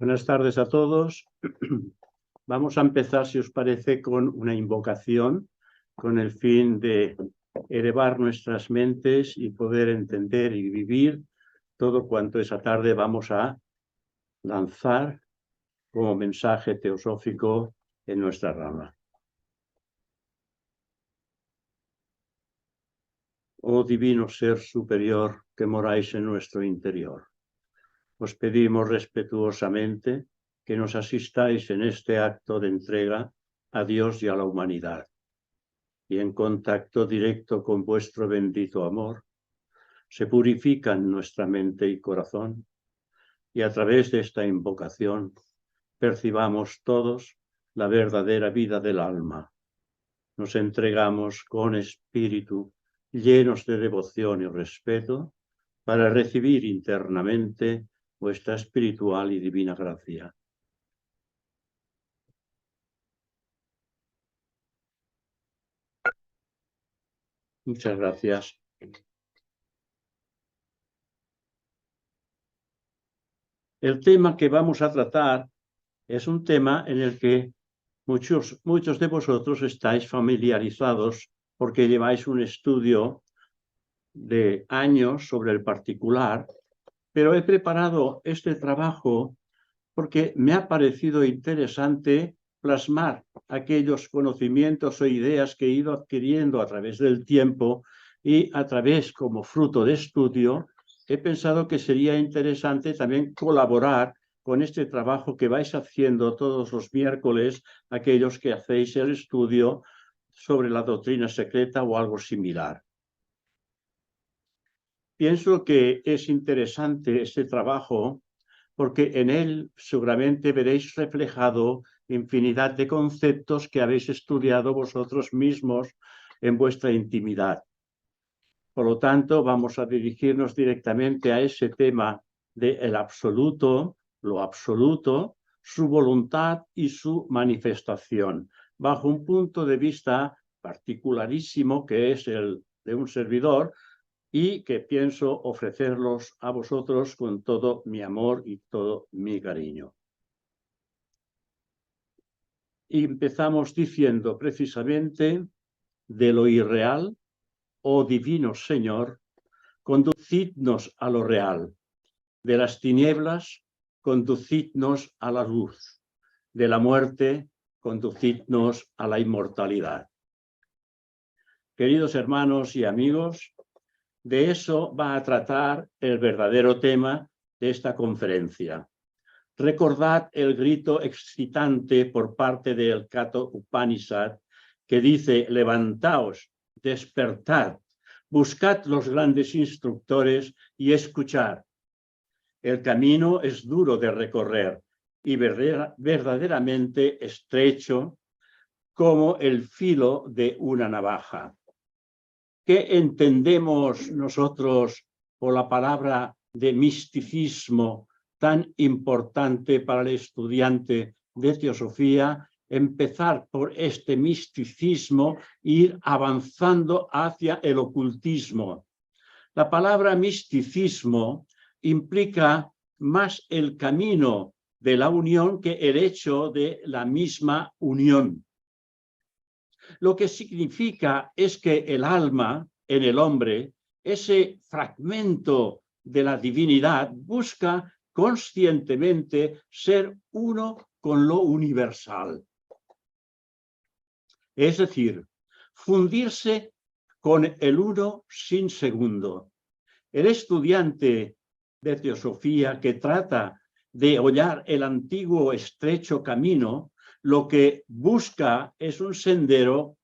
Buenas tardes a todos. Vamos a empezar, si os parece, con una invocación con el fin de elevar nuestras mentes y poder entender y vivir todo cuanto esa tarde vamos a lanzar como mensaje teosófico en nuestra rama. Oh divino ser superior que moráis en nuestro interior, os pedimos respetuosamente que nos asistáis en este acto de entrega a Dios y a la humanidad, y en contacto directo con vuestro bendito amor, se purifican nuestra mente y corazón, y a través de esta invocación percibamos todos la verdadera vida del alma. Nos entregamos con espíritu, llenos de devoción y respeto, para recibir internamente vuestra espiritual y divina gracia. Muchas gracias. El tema que vamos a tratar es un tema en el que muchos de vosotros estáis familiarizados porque lleváis un estudio de años sobre el particular, pero he preparado este trabajo porque me ha parecido interesante plasmar aquellos conocimientos o ideas que he ido adquiriendo a través del tiempo y a través, como fruto de estudio, he pensado que sería interesante también colaborar con este trabajo que vais haciendo todos los miércoles, aquellos que hacéis el estudio sobre la doctrina secreta o algo similar. Pienso que es interesante este trabajo porque en él seguramente veréis reflejado infinidad de conceptos que habéis estudiado vosotros mismos en vuestra intimidad. Por lo tanto, vamos a dirigirnos directamente a ese tema del absoluto, lo absoluto, su voluntad y su manifestación, bajo un punto de vista particularísimo que es el de un servidor, y que pienso ofrecerlos a vosotros con todo mi amor y todo mi cariño. Y empezamos diciendo precisamente de lo irreal, oh divino Señor, conducidnos a lo real, de las tinieblas, conducidnos a la luz, de la muerte, conducidnos a la inmortalidad. Queridos hermanos y amigos, de eso va a tratar el verdadero tema de esta conferencia. Recordad el grito excitante por parte del Katha Upanishad que dice: levantaos, despertad, buscad los grandes instructores y escuchad. El camino es duro de recorrer y verdaderamente estrecho como el filo de una navaja. ¿Qué entendemos nosotros por la palabra de misticismo tan importante para el estudiante de teosofía? Empezar por este misticismo e ir avanzando hacia el ocultismo. La palabra misticismo implica más el camino de la unión que el hecho de la misma unión. Lo que significa es que el alma en el hombre, ese fragmento de la divinidad, busca conscientemente ser uno con lo universal. Es decir, fundirse con el uno sin segundo. El estudiante de teosofía que trata de hollar el antiguo estrecho camino, lo que busca es un sendero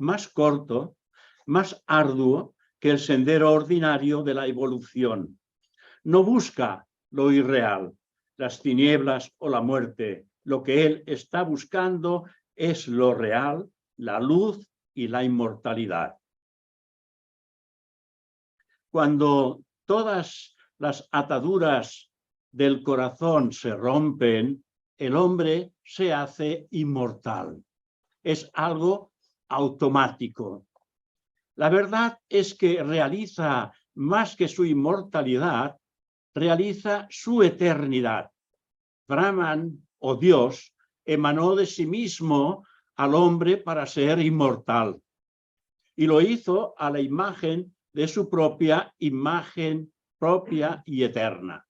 más corto, más arduo que el sendero ordinario de la evolución. No busca lo irreal, las tinieblas o la muerte. Lo que él está buscando es lo real, la luz y la inmortalidad. Cuando todas las ataduras del corazón se rompen, el hombre se hace inmortal. Es algo automático. La verdad es que realiza más que su inmortalidad, realiza su eternidad. Brahman o Dios emanó de sí mismo al hombre para ser inmortal y lo hizo a la imagen de su propia imagen propia y eterna.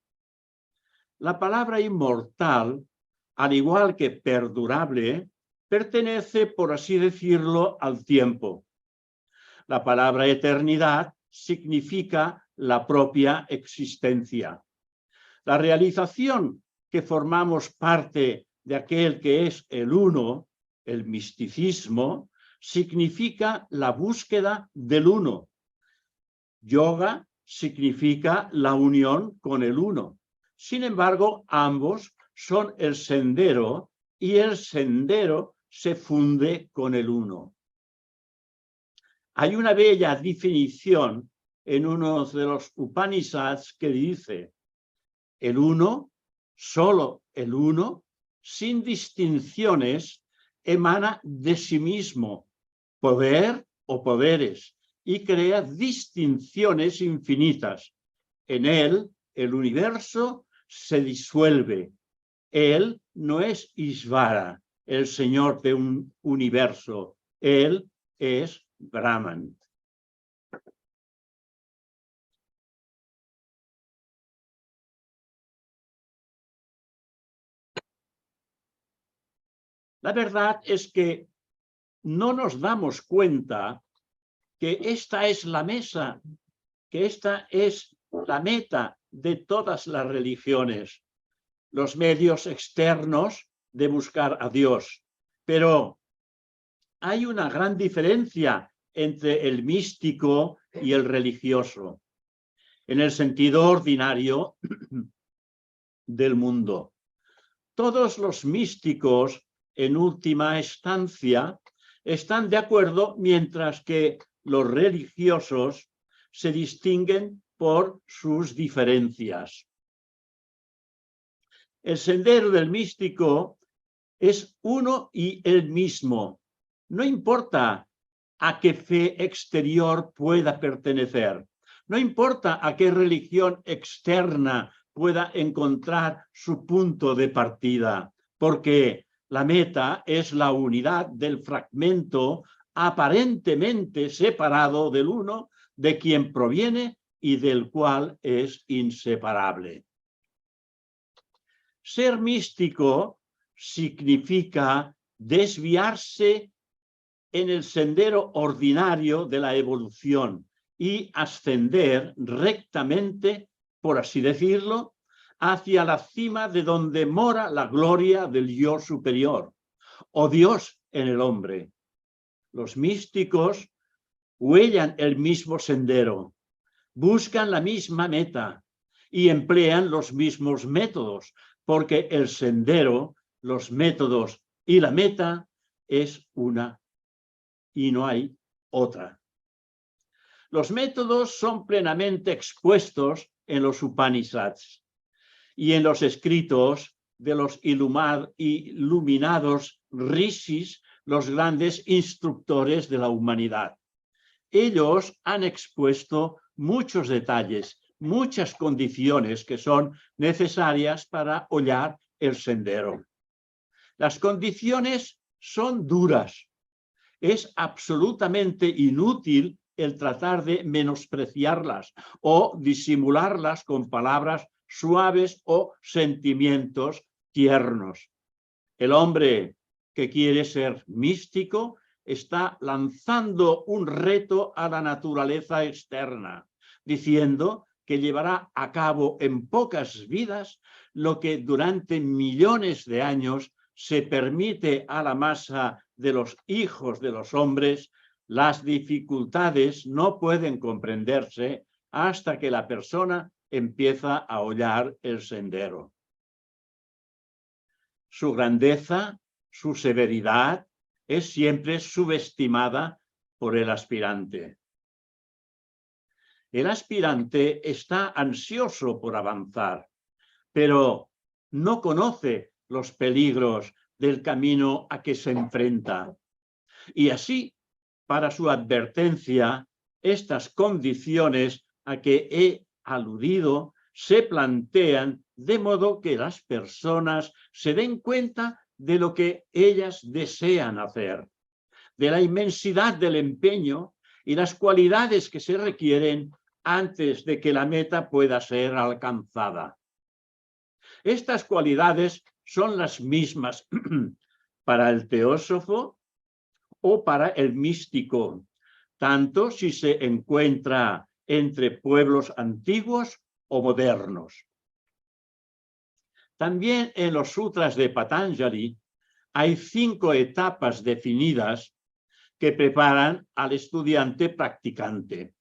La palabra inmortal, al igual que perdurable, pertenece, por así decirlo, al tiempo. La palabra eternidad significa la propia existencia. La realización que formamos parte de aquel que es el uno, el misticismo, significa la búsqueda del uno. Yoga significa la unión con el uno. Sin embargo, ambos son el sendero y el sendero se funde con el uno. Hay una bella definición en uno de los Upanishads que dice: el uno, solo el uno, sin distinciones, emana de sí mismo, poder o poderes, y crea distinciones infinitas. En él, el universo se disuelve. Él no es Ishvara, el señor de un universo. Él es Brahman. La verdad es que no nos damos cuenta que esta es la mesa, que esta es la meta de todas las religiones, los medios externos de buscar a Dios. Pero hay una gran diferencia entre el místico y el religioso, en el sentido ordinario del mundo. Todos los místicos, en última instancia, están de acuerdo, mientras que los religiosos se distinguen por sus diferencias. El sendero del místico es uno y el mismo. No importa a qué fe exterior pueda pertenecer, no importa a qué religión externa pueda encontrar su punto de partida, porque la meta es la unidad del fragmento aparentemente separado del uno, de quien proviene y del cual es inseparable. Ser místico significa desviarse en el sendero ordinario de la evolución y ascender rectamente, por así decirlo, hacia la cima de donde mora la gloria del yo superior, o Dios en el hombre. Los místicos huellan el mismo sendero, buscan la misma meta y emplean los mismos métodos, porque el sendero, los métodos y la meta es una y no hay otra. Los métodos son plenamente expuestos en los Upanishads y en los escritos de los iluminados rishis, los grandes instructores de la humanidad. Ellos han expuesto muchos detalles, muchas condiciones que son necesarias para hollar el sendero. Las condiciones son duras. Es absolutamente inútil el tratar de menospreciarlas o disimularlas con palabras suaves o sentimientos tiernos. El hombre que quiere ser místico está lanzando un reto a la naturaleza externa, diciendo que llevará a cabo en pocas vidas lo que durante millones de años se permite a la masa de los hijos de los hombres. Las dificultades no pueden comprenderse hasta que la persona empieza a hollar el sendero. Su grandeza, su severidad, es siempre subestimada por el aspirante. El aspirante está ansioso por avanzar, pero no conoce los peligros del camino a que se enfrenta. Y así, para su advertencia, estas condiciones a que he aludido se plantean de modo que las personas se den cuenta de lo que ellas desean hacer, de la inmensidad del empeño y las cualidades que se requieren antes de que la meta pueda ser alcanzada. Estas cualidades son las mismas para el teósofo o para el místico, tanto si se encuentra entre pueblos antiguos o modernos. También en los sutras de Patanjali hay 5 etapas definidas que preparan al estudiante practicante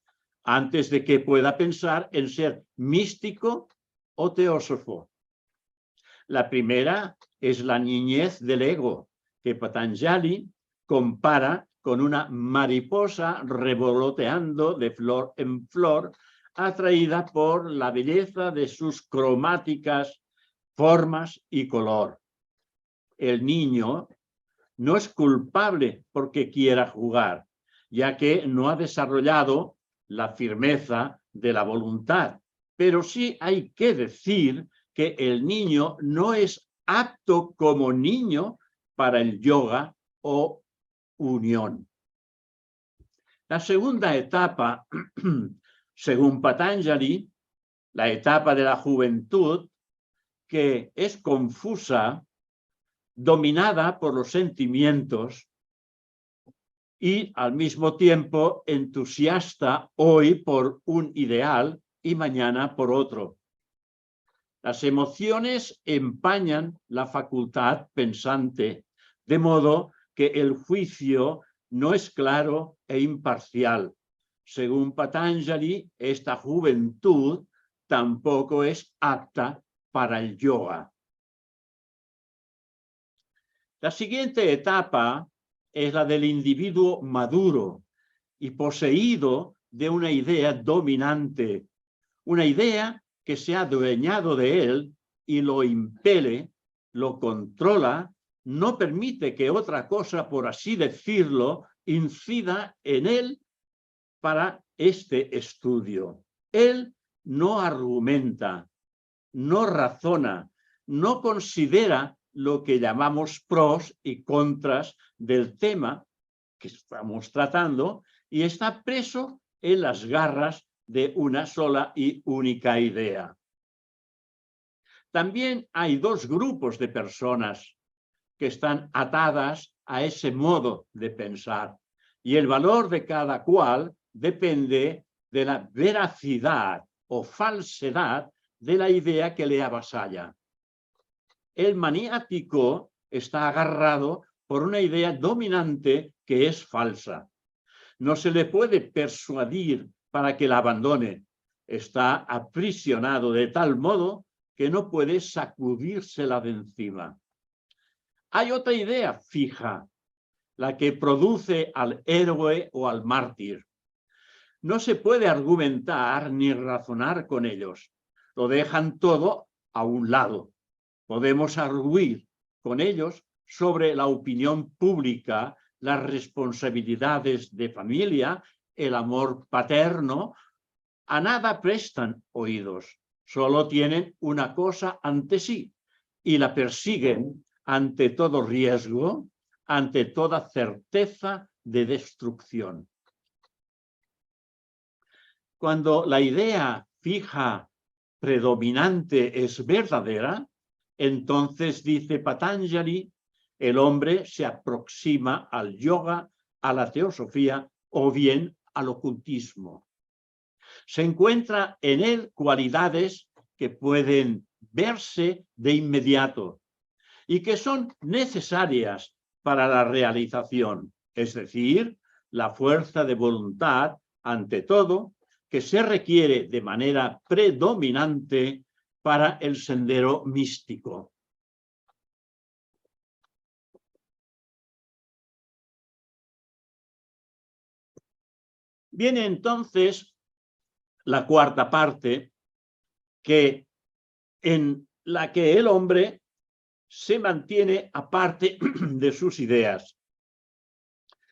antes de que pueda pensar en ser místico o teósofo. La primera es la niñez del ego, que Patanjali compara con una mariposa revoloteando de flor en flor, atraída por la belleza de sus cromáticas formas y color. El niño no es culpable porque quiera jugar, ya que no ha desarrollado la firmeza de la voluntad. Pero sí hay que decir que el niño no es apto como niño para el yoga o unión. La segunda etapa, según Patanjali, la etapa de la juventud, que es confusa, dominada por los sentimientos y al mismo tiempo entusiasta hoy por un ideal y mañana por otro. Las emociones empañan la facultad pensante, de modo que el juicio no es claro e imparcial. Según Patanjali, esta juventud tampoco es apta para el yoga. La siguiente etapa es la del individuo maduro y poseído de una idea dominante, una idea que se ha adueñado de él y lo impele, lo controla, no permite que otra cosa, por así decirlo, incida en él para este estudio. Él no argumenta, no razona, no considera lo que llamamos pros y contras del tema que estamos tratando y está preso en las garras de una sola y única idea. También hay 2 grupos de personas que están atadas a ese modo de pensar y el valor de cada cual depende de la veracidad o falsedad de la idea que le avasalla. El maniático está agarrado por una idea dominante que es falsa. No se le puede persuadir para que la abandone. Está aprisionado de tal modo que no puede sacudírsela de encima. Hay otra idea fija, la que produce al héroe o al mártir. No se puede argumentar ni razonar con ellos. Lo dejan todo a un lado. Podemos arguir con ellos sobre la opinión pública, las responsabilidades de familia, el amor paterno. A nada prestan oídos, solo tienen una cosa ante sí y la persiguen ante todo riesgo, ante toda certeza de destrucción. Cuando la idea fija predominante es verdadera, entonces, dice Patanjali, el hombre se aproxima al yoga, a la teosofía o bien al ocultismo. Se encuentra en él cualidades que pueden verse de inmediato y que son necesarias para la realización, es decir, la fuerza de voluntad, ante todo, que se requiere de manera predominante para el sendero místico. Viene entonces la cuarta parte, en la que el hombre se mantiene aparte de sus ideas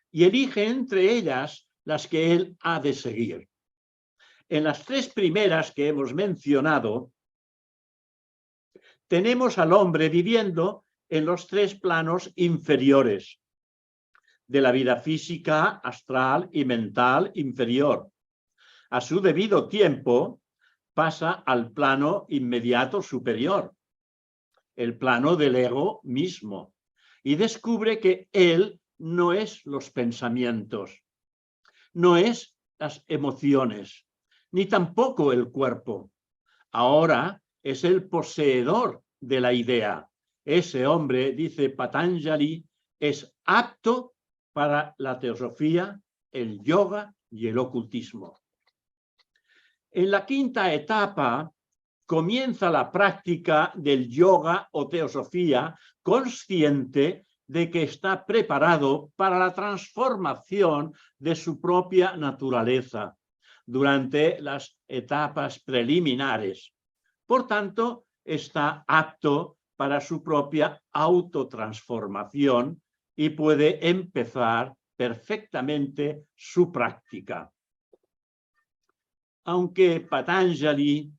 y elige entre ellas las que él ha de seguir. En las 3 primeras que hemos mencionado, tenemos al hombre viviendo en los tres planos inferiores de la vida física, astral y mental inferior. A su debido tiempo pasa al plano inmediato superior, el plano del ego mismo, y descubre que él no es los pensamientos, no es las emociones, ni tampoco el cuerpo. Ahora es el poseedor de la idea. Ese hombre, dice Patanjali, es apto para la teosofía, el yoga y el ocultismo. En la quinta etapa comienza la práctica del yoga o teosofía consciente de que está preparado para la transformación de su propia naturaleza durante las etapas preliminares. Por tanto, está apto para su propia autotransformación y puede empezar perfectamente su práctica. Aunque Patanjali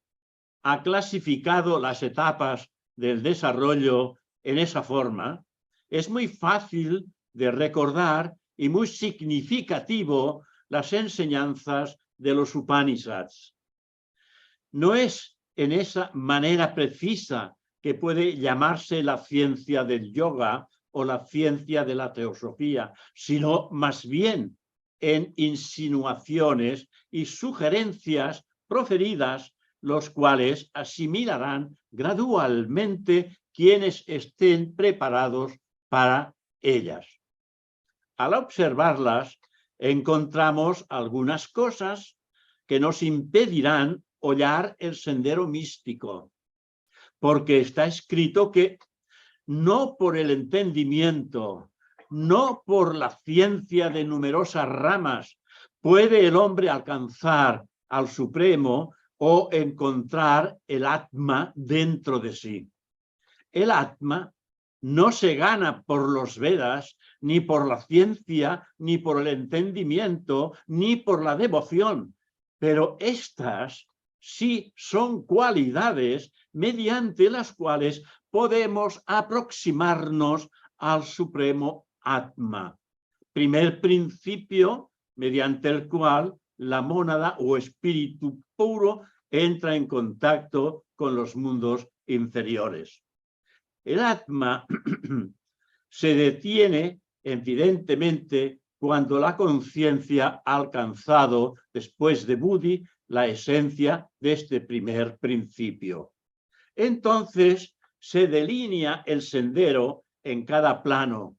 ha clasificado las etapas del desarrollo en esa forma, es muy fácil de recordar y muy significativo las enseñanzas de los Upanishads. No es en esa manera precisa que puede llamarse la ciencia del yoga o la ciencia de la teosofía, sino más bien en insinuaciones y sugerencias proferidas, los cuales asimilarán gradualmente quienes estén preparados para ellas. Al observarlas, encontramos algunas cosas que nos impedirán hollar el sendero místico, porque está escrito que no por el entendimiento, no por la ciencia de numerosas ramas, puede el hombre alcanzar al Supremo o encontrar el Atma dentro de sí. El Atma no se gana por los Vedas, ni por la ciencia, ni por el entendimiento, ni por la devoción, pero estas sí son cualidades mediante las cuales podemos aproximarnos al Supremo Atma, primer principio mediante el cual la mónada o espíritu puro entra en contacto con los mundos inferiores. El Atma se detiene, evidentemente, cuando la conciencia ha alcanzado, después de Buddhi, la esencia de este primer principio. Entonces se delinea el sendero en cada plano.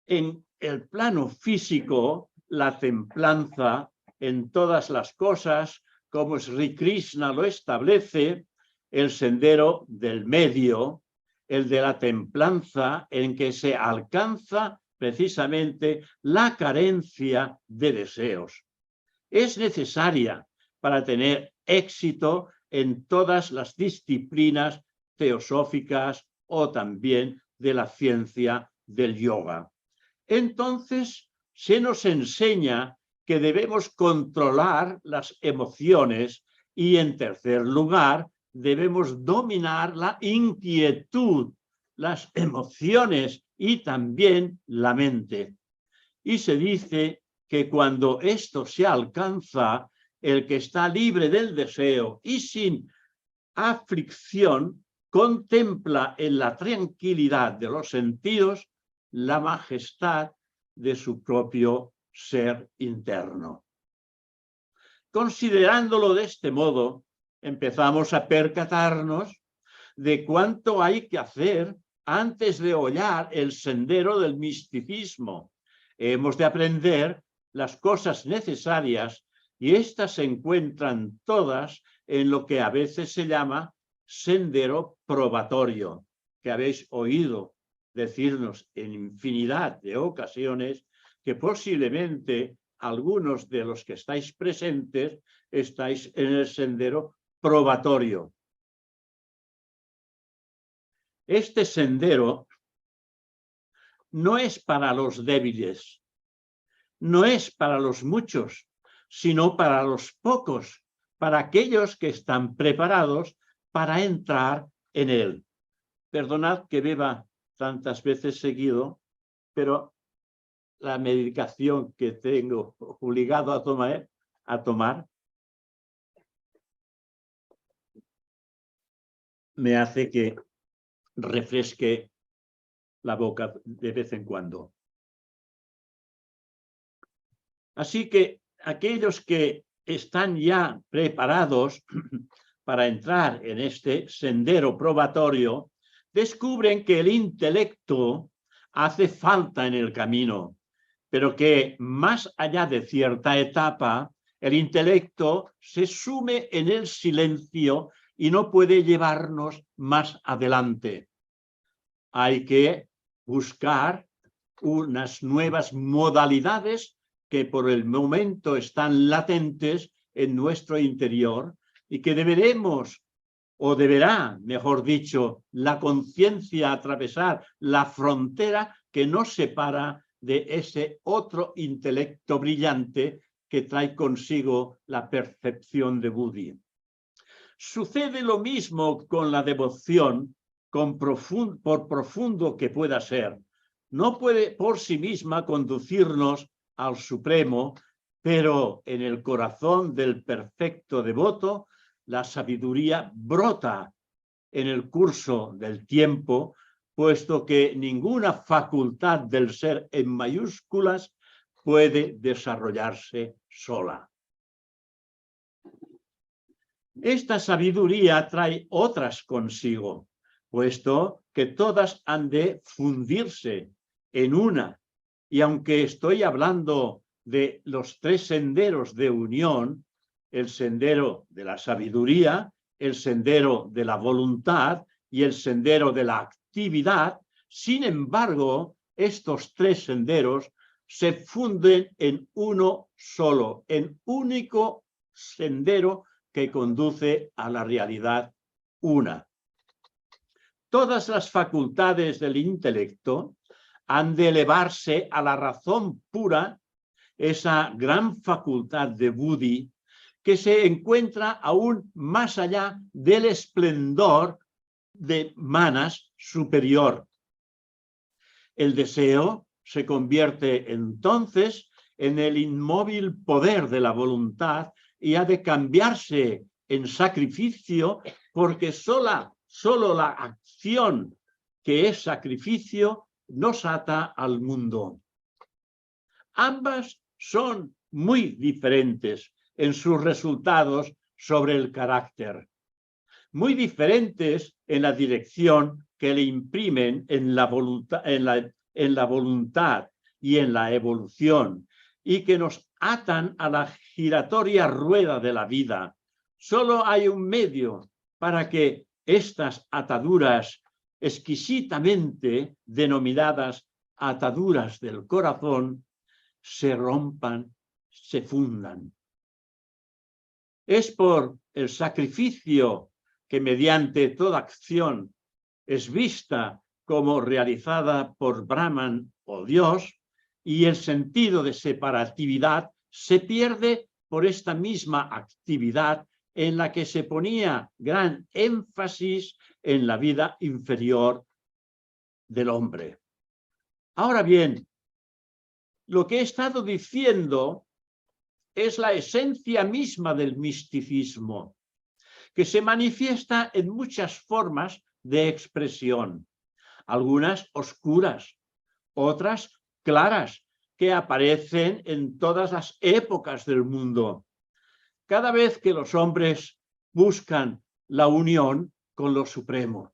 En el plano físico, la templanza en todas las cosas, como Sri Krishna lo establece, el sendero del medio, el de la templanza en que se alcanza precisamente la carencia de deseos. Es necesaria para tener éxito en todas las disciplinas teosóficas o también de la ciencia del yoga. Entonces, se nos enseña que debemos controlar las emociones y, en tercer lugar, debemos dominar la inquietud, las emociones y también la mente. Y se dice que cuando esto se alcanza, el que está libre del deseo y sin aflicción contempla en la tranquilidad de los sentidos la majestad de su propio ser interno. Considerándolo de este modo, empezamos a percatarnos de cuánto hay que hacer antes de hollar el sendero del misticismo. Hemos de aprender las cosas necesarias y éstas se encuentran todas en lo que a veces se llama sendero probatorio, que habéis oído decirnos en infinidad de ocasiones que posiblemente algunos de los que estáis presentes estáis en el sendero probatorio. Este sendero no es para los débiles, no es para los muchos, sino para los pocos, para aquellos que están preparados para entrar en él. Perdonad que beba tantas veces seguido, pero la medicación que tengo obligado a tomar me hace que refresque la boca de vez en cuando. Así que aquellos que están ya preparados para entrar en este sendero probatorio, descubren que el intelecto hace falta en el camino, pero que más allá de cierta etapa, el intelecto se sume en el silencio y no puede llevarnos más adelante. Hay que buscar unas nuevas modalidades que por el momento están latentes en nuestro interior y que deberemos, o deberá, mejor dicho, la conciencia atravesar la frontera que nos separa de ese otro intelecto brillante que trae consigo la percepción de Buddhi. Sucede lo mismo con la devoción, por profundo que pueda ser. No puede por sí misma conducirnos al Supremo, pero en el corazón del perfecto devoto, la sabiduría brota en el curso del tiempo, puesto que ninguna facultad del ser en mayúsculas puede desarrollarse sola. Esta sabiduría trae otras consigo, puesto que todas han de fundirse en una. Y aunque estoy hablando de los tres senderos de unión, el sendero de la sabiduría, el sendero de la voluntad y el sendero de la actividad, sin embargo, estos tres senderos se funden en uno solo, en único sendero que conduce a la realidad una. Todas las facultades del intelecto han de elevarse a la razón pura, esa gran facultad de Buddhi que se encuentra aún más allá del esplendor de Manas superior. El deseo se convierte entonces en el inmóvil poder de la voluntad y ha de cambiarse en sacrificio, porque solo la acción que es sacrificio nos ata al mundo. Ambas son muy diferentes en sus resultados sobre el carácter, muy diferentes en la dirección que le imprimen en la voluntad y en la evolución, y que nos atan a la giratoria rueda de la vida. Solo hay un medio para que estas ataduras exquisitamente denominadas ataduras del corazón se rompan, se fundan. Es por el sacrificio que mediante toda acción es vista como realizada por Brahman o Dios, y el sentido de separatividad se pierde por esta misma actividad en la que se ponía gran énfasis en la vida inferior del hombre. Ahora bien, lo que he estado diciendo es la esencia misma del misticismo, que se manifiesta en muchas formas de expresión, algunas oscuras, otras claras, que aparecen en todas las épocas del mundo. Cada vez que los hombres buscan la unión con lo supremo,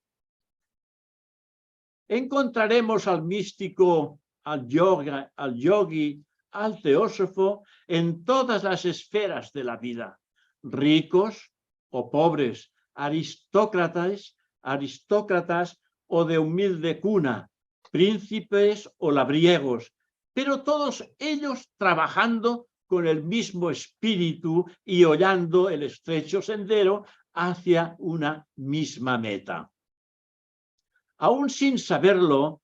encontraremos al místico, al yogi, al teósofo en todas las esferas de la vida, ricos o pobres, aristócratas o de humilde cuna, príncipes o labriegos, pero todos ellos trabajando con el mismo espíritu y hollando el estrecho sendero hacia una misma meta. Aún sin saberlo,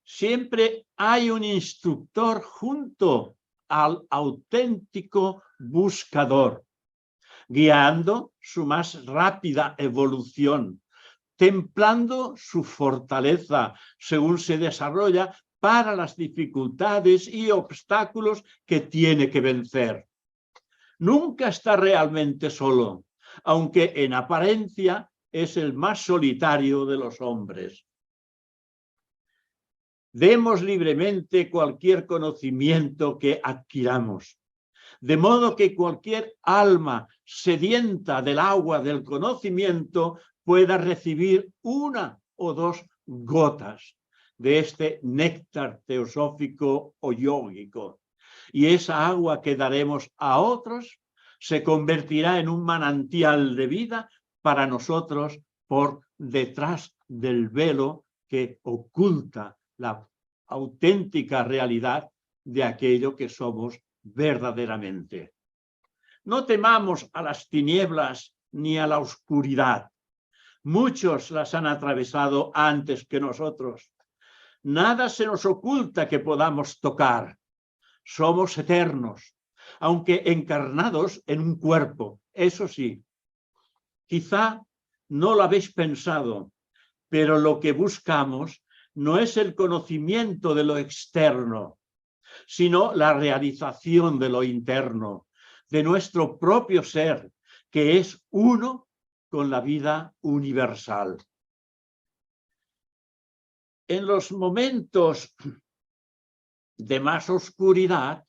siempre hay un instructor junto al auténtico buscador. guiando su más rápida evolución, templando su fortaleza según se desarrolla para las dificultades y obstáculos que tiene que vencer. Nunca está realmente solo, aunque en apariencia es el más solitario de los hombres. Demos libremente cualquier conocimiento que adquiramos, de modo que cualquier alma sedienta del agua del conocimiento pueda recibir una o dos gotas de este néctar teosófico o yógico. Y esa agua que daremos a otros se convertirá en un manantial de vida para nosotros por detrás del velo que oculta la auténtica realidad de aquello que somos verdaderamente. No temamos a las tinieblas ni a la oscuridad. Muchos las han atravesado antes que nosotros. Nada se nos oculta que podamos tocar. Somos eternos, aunque encarnados en un cuerpo, eso sí. Quizá no lo habéis pensado, pero lo que buscamos no es el conocimiento de lo externo, sino la realización de lo interno, de nuestro propio ser, que es uno con la vida universal. En los momentos de más oscuridad,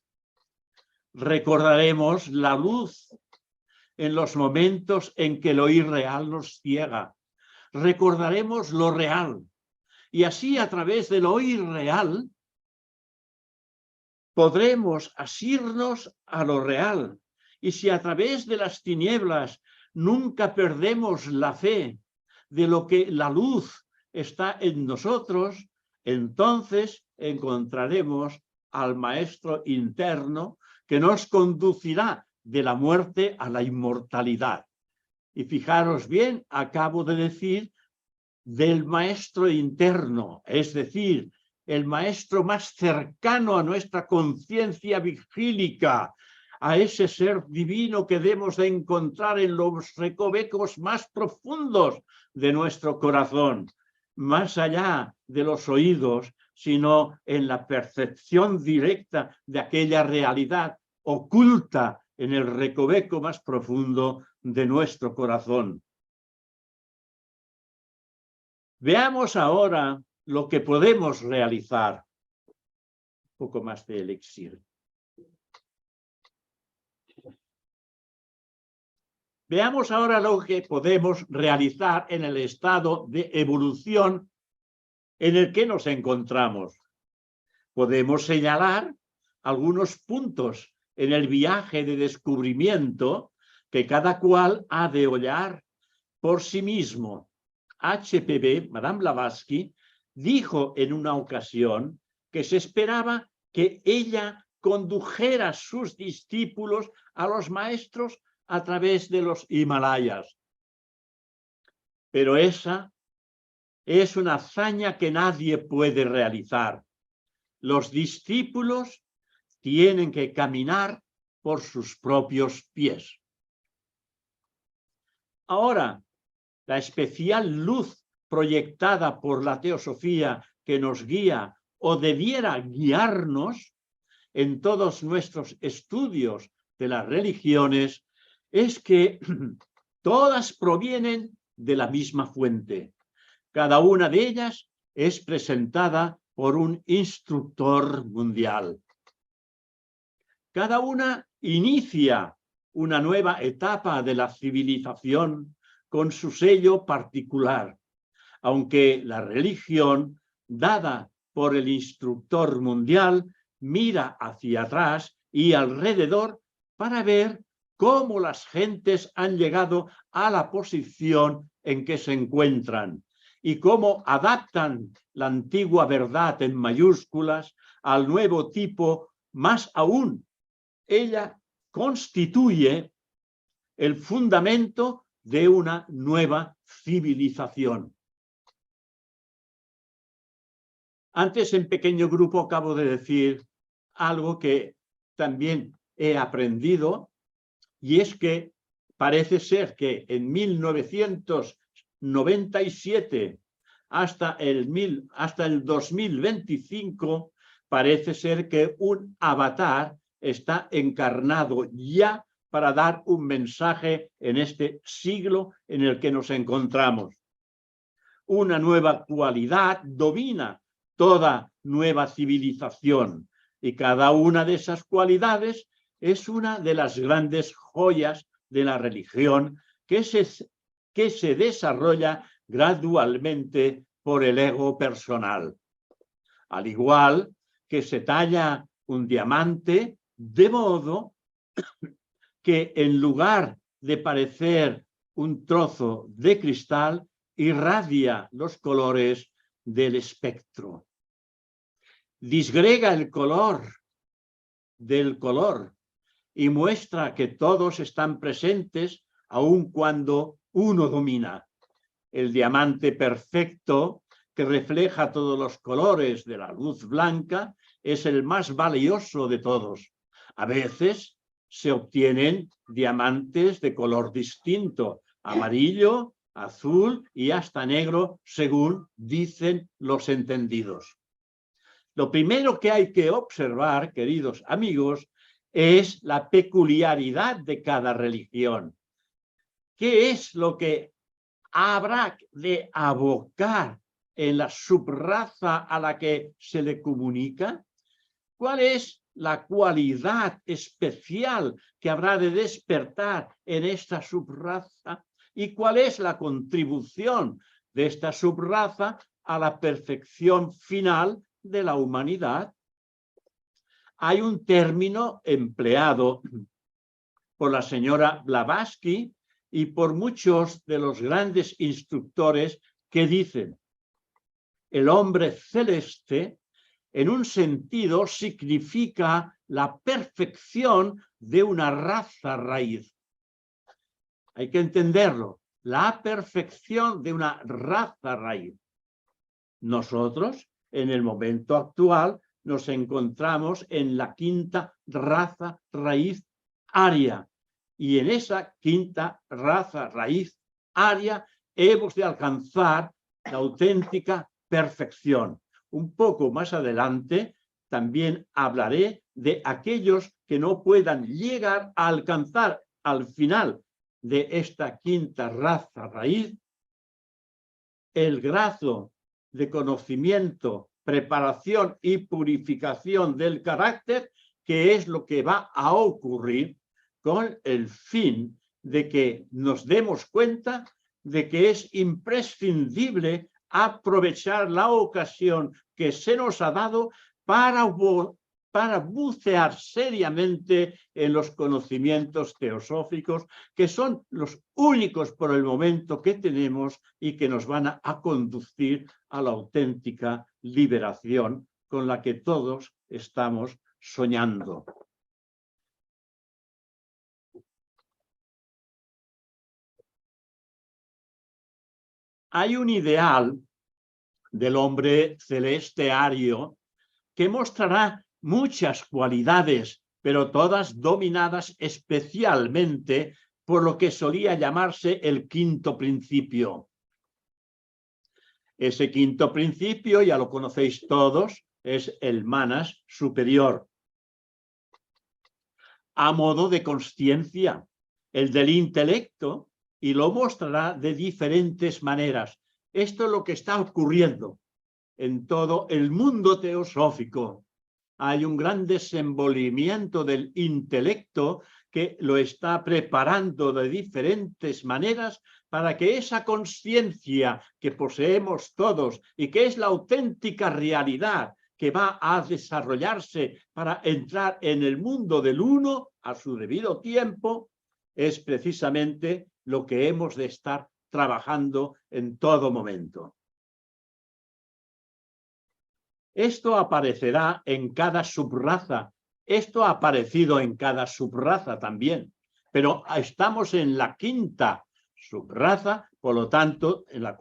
recordaremos la luz. En los momentos en que lo irreal nos ciega, recordaremos lo real. Y así, a través de lo irreal, podremos asirnos a lo real. Y si a través de las tinieblas nunca perdemos la fe de lo que la luz está en nosotros, entonces encontraremos al maestro interno que nos conducirá de la muerte a la inmortalidad. Y fijaros bien, acabo de decir del maestro interno, es decir, el maestro más cercano a nuestra conciencia vigílica, a ese ser divino que debemos de encontrar en los recovecos más profundos de nuestro corazón, más allá de los oídos, sino en la percepción directa de aquella realidad oculta en el recoveco más profundo de nuestro corazón. Veamos ahora lo que podemos realizar. Un poco más de elixir. Veamos ahora lo que podemos realizar en el estado de evolución en el que nos encontramos. Podemos señalar algunos puntos en el viaje de descubrimiento que cada cual ha de hollar por sí mismo. HPB, Madame Blavatsky, dijo en una ocasión que se esperaba que ella condujera a sus discípulos a los maestros a través de los Himalayas. Pero esa es una hazaña que nadie puede realizar. Los discípulos tienen que caminar por sus propios pies. Ahora, la especial luz proyectada por la teosofía que nos guía o debiera guiarnos en todos nuestros estudios de las religiones es que todas provienen de la misma fuente. Cada una de ellas es presentada por un instructor mundial. Cada una inicia una nueva etapa de la civilización con su sello particular, aunque la religión, dada por el instructor mundial, mira hacia atrás y alrededor para ver cómo las gentes han llegado a la posición en que se encuentran y cómo adaptan la antigua verdad en mayúsculas al nuevo tipo. Más aún, ella constituye el fundamento de una nueva civilización. Antes, en pequeño grupo, acabo de decir algo que también he aprendido, y es que parece ser que en 1997 hasta el 2025, parece ser que un avatar está encarnado ya para dar un mensaje en este siglo en el que nos encontramos. Una nueva cualidad domina toda nueva civilización y cada una de esas cualidades es una de las grandes joyas de la religión que se desarrolla gradualmente por el ego personal. Al igual que se talla un diamante, de modo que en lugar de parecer un trozo de cristal, irradia los colores del espectro. Disgrega el color del color y muestra que todos están presentes aun cuando uno domina. El diamante perfecto que refleja todos los colores de la luz blanca es el más valioso de todos. A veces se obtienen diamantes de color distinto, amarillo, azul y hasta negro, según dicen los entendidos. Lo primero que hay que observar, queridos amigos, es la peculiaridad de cada religión. ¿Qué es lo que habrá de abocar en la subraza a la que se le comunica? ¿Cuál es la cualidad especial que habrá de despertar en esta subraza? ¿Y cuál es la contribución de esta subraza a la perfección final de la humanidad? Hay un término empleado por la señora Blavatsky y por muchos de los grandes instructores que dicen: el hombre celeste, en un sentido, significa la perfección de una raza raíz. Hay que entenderlo, la perfección de una raza raíz. Nosotros, en el momento actual, nos encontramos en la quinta raza raíz aria. Y en esa quinta raza raíz aria hemos de alcanzar la auténtica perfección. Un poco más adelante también hablaré de aquellos que no puedan llegar a alcanzar al final de esta quinta raza raíz el grado de conocimiento, preparación y purificación del carácter, que es lo que va a ocurrir con el fin de que nos demos cuenta de que es imprescindible aprovechar la ocasión que se nos ha dado para bucear seriamente en los conocimientos teosóficos, que son los únicos por el momento que tenemos y que nos van a conducir a la auténtica liberación con la que todos estamos soñando. Hay un ideal del hombre celeste ario que mostrará muchas cualidades, pero todas dominadas especialmente por lo que solía llamarse el quinto principio. Ese quinto principio, ya lo conocéis todos, es el manas superior. A modo de consciencia, el del intelecto, y lo mostrará de diferentes maneras. Esto es lo que está ocurriendo en todo el mundo teosófico. Hay un gran desenvolvimiento del intelecto que lo está preparando de diferentes maneras para que esa conciencia que poseemos todos y que es la auténtica realidad que va a desarrollarse para entrar en el mundo del uno a su debido tiempo, es precisamente lo que hemos de estar trabajando en todo momento. Esto aparecerá en cada subraza. Esto ha aparecido en cada subraza también. Pero estamos en la quinta subraza, por lo tanto, en la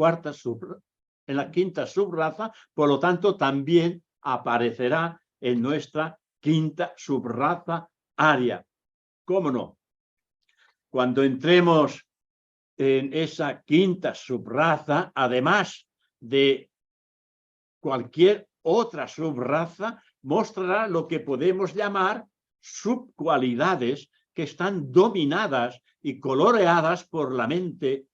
quinta subraza, por lo tanto, también aparecerá en nuestra quinta subraza aria. ¿Cómo no? Cuando entremos en esa quinta subraza, además de cualquier otra subraza, mostrará lo que podemos llamar subcualidades que están dominadas y coloreadas por la mente.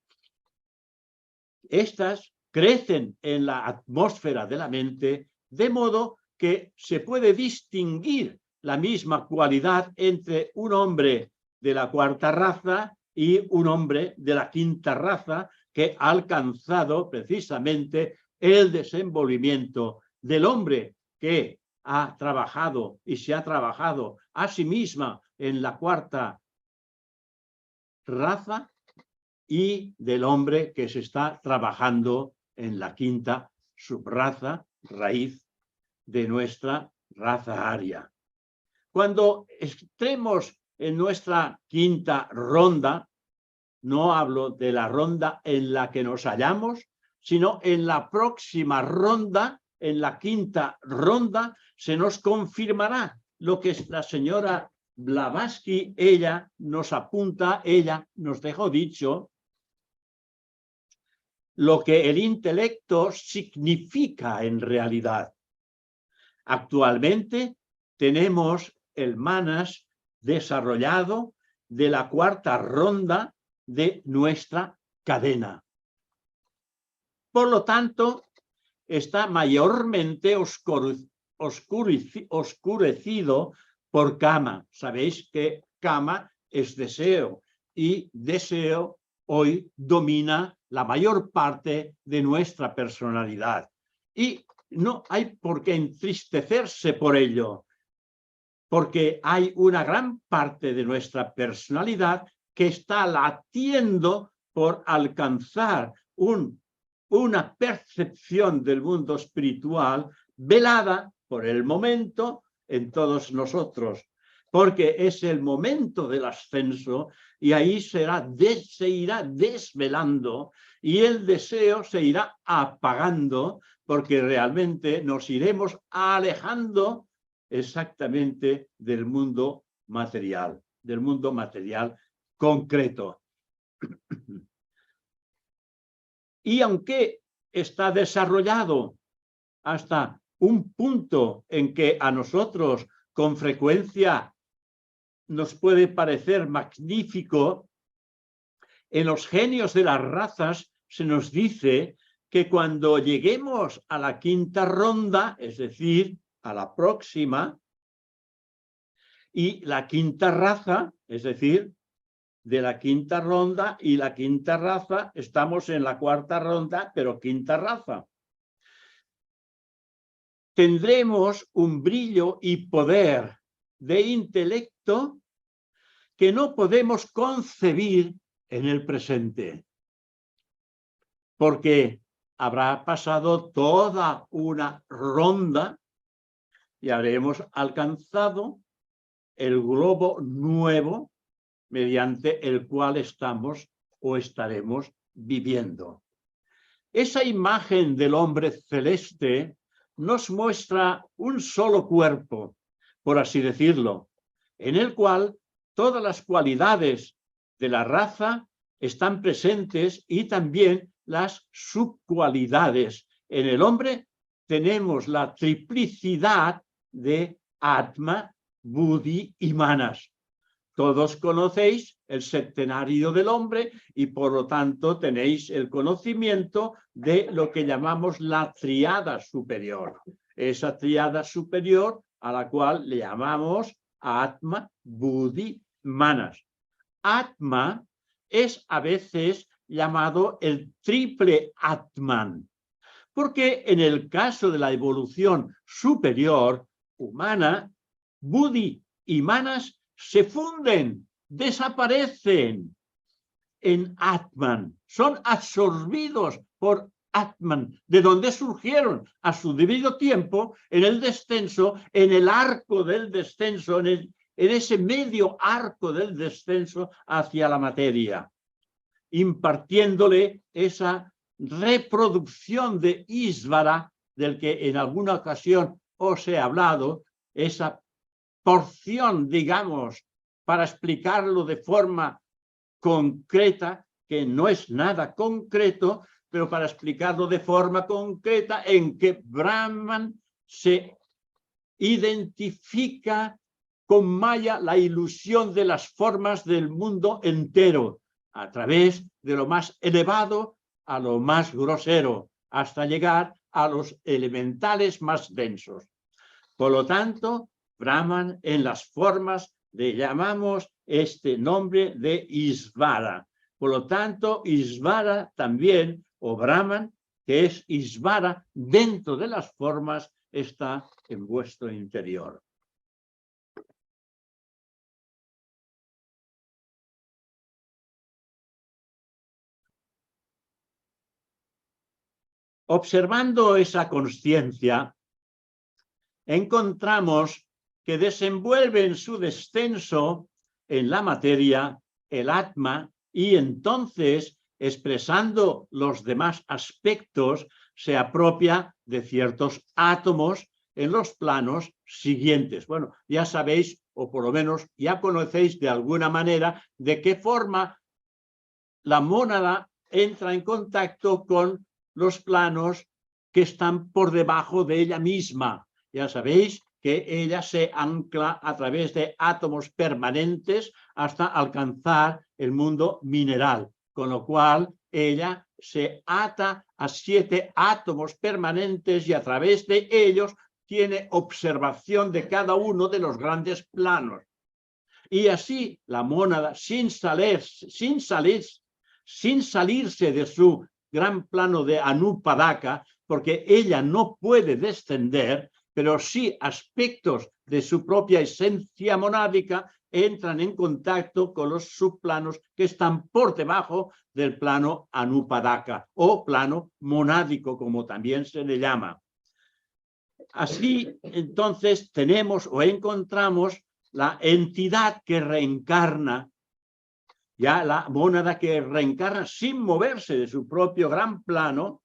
Estas crecen en la atmósfera de la mente, de modo que se puede distinguir la misma cualidad entre un hombre de la cuarta raza y un hombre de la quinta raza que ha alcanzado precisamente el desenvolvimiento del hombre que ha trabajado y se ha trabajado a sí misma en la cuarta raza y del hombre que se está trabajando en la quinta subraza, raíz de nuestra raza aria. Cuando entremos en nuestra quinta ronda, no hablo de la ronda en la que nos hallamos, sino en la próxima ronda, en la quinta ronda, se nos confirmará lo que la señora Blavatsky, ella nos apunta, ella nos dejó dicho, lo que el intelecto significa en realidad. Actualmente tenemos el manas desarrollado de la cuarta ronda de nuestra cadena. Por lo tanto, está mayormente oscurecido por kama. Sabéis que kama es deseo y deseo hoy domina la mayor parte de nuestra personalidad. Y no hay por qué entristecerse por ello, porque hay una gran parte de nuestra personalidad que está latiendo por alcanzar una percepción del mundo espiritual velada por el momento en todos nosotros, porque es el momento del ascenso y ahí se irá desvelando y el deseo se irá apagando, porque realmente nos iremos alejando exactamente del mundo material concreto. Y aunque está desarrollado hasta un punto en que a nosotros con frecuencia nos puede parecer magnífico, en los genios de las razas se nos dice que cuando lleguemos a la quinta ronda, es decir, a la próxima, y la quinta raza, es decir, de la quinta ronda y la quinta raza, estamos en la cuarta ronda, pero quinta raza. Tendremos un brillo y poder de intelecto que no podemos concebir en el presente, porque habrá pasado toda una ronda y habremos alcanzado el globo nuevo mediante el cual estamos o estaremos viviendo. Esa imagen del hombre celeste nos muestra un solo cuerpo, por así decirlo, en el cual todas las cualidades de la raza están presentes y también las subcualidades. En el hombre tenemos la triplicidad de Atma, Buddhi y Manas. Todos conocéis el septenario del hombre y por lo tanto tenéis el conocimiento de lo que llamamos la tríada superior. Esa tríada superior a la cual le llamamos Atma, Buddhi, Manas. Atma es a veces llamado el triple Atman, porque en el caso de la evolución superior humana, Buddhi y Manas se funden, desaparecen en Atman, son absorbidos por Atman, de donde surgieron a su debido tiempo en el descenso, en el arco del descenso, en ese medio arco del descenso hacia la materia, impartiéndole esa reproducción de Ísvara, del que en alguna ocasión os he hablado, esa porción, digamos, para explicarlo de forma concreta, que no es nada concreto, pero para explicarlo de forma concreta, en que Brahman se identifica con Maya, la ilusión de las formas del mundo entero, a través de lo más elevado a lo más grosero, hasta llegar a los elementales más densos. Por lo tanto, Brahman en las formas le llamamos este nombre de Isvara. Por lo tanto, Isvara también, o Brahman, que es Isvara, dentro de las formas, está en vuestro interior. Observando esa consciencia, encontramos que desenvuelve en su descenso en la materia el Atma y entonces, expresando los demás aspectos, se apropia de ciertos átomos en los planos siguientes. Bueno, ya sabéis, o por lo menos ya conocéis de alguna manera, de qué forma la mónada entra en contacto con los planos que están por debajo de ella misma. Ya sabéis que ella se ancla a través de átomos permanentes hasta alcanzar el mundo mineral, con lo cual ella se ata a 7 átomos permanentes y a través de ellos tiene observación de cada uno de los grandes planos. Y así la mónada, sin salirse de su gran plano de Anupadaka, porque ella no puede descender, pero sí aspectos de su propia esencia monádica entran en contacto con los subplanos que están por debajo del plano Anupadaka o plano monádico, como también se le llama. Así, entonces, tenemos o encontramos la entidad que reencarna, ya la mónada que reencarna sin moverse de su propio gran plano,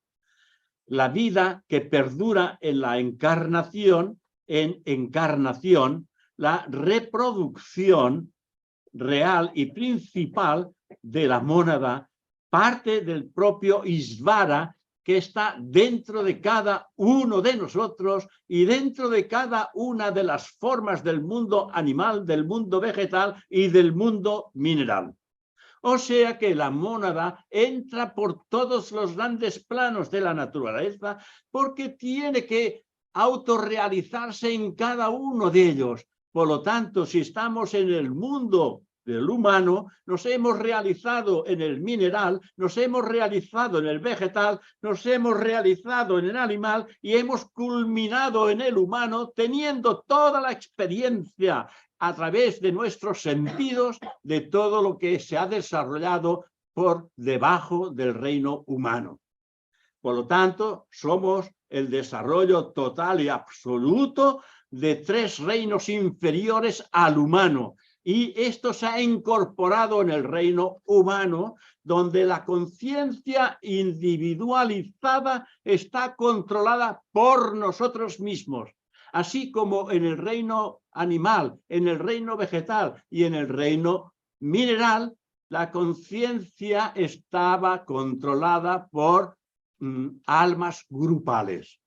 la vida que perdura en la encarnación, la reproducción real y principal de la mónada, parte del propio Isvara que está dentro de cada uno de nosotros y dentro de cada una de las formas del mundo animal, del mundo vegetal y del mundo mineral. O sea que la mónada entra por todos los grandes planos de la naturaleza porque tiene que autorrealizarse en cada uno de ellos. Por lo tanto, si estamos en el mundo del humano, nos hemos realizado en el mineral, nos hemos realizado en el vegetal, nos hemos realizado en el animal y hemos culminado en el humano teniendo toda la experiencia a través de nuestros sentidos de todo lo que se ha desarrollado por debajo del reino humano. Por lo tanto, somos el desarrollo total y absoluto de 3 reinos inferiores al humano. Y esto se ha incorporado en el reino humano, donde la conciencia individualizada está controlada por nosotros mismos. Así como en el reino animal, en el reino vegetal y en el reino mineral, la conciencia estaba controlada por almas grupales.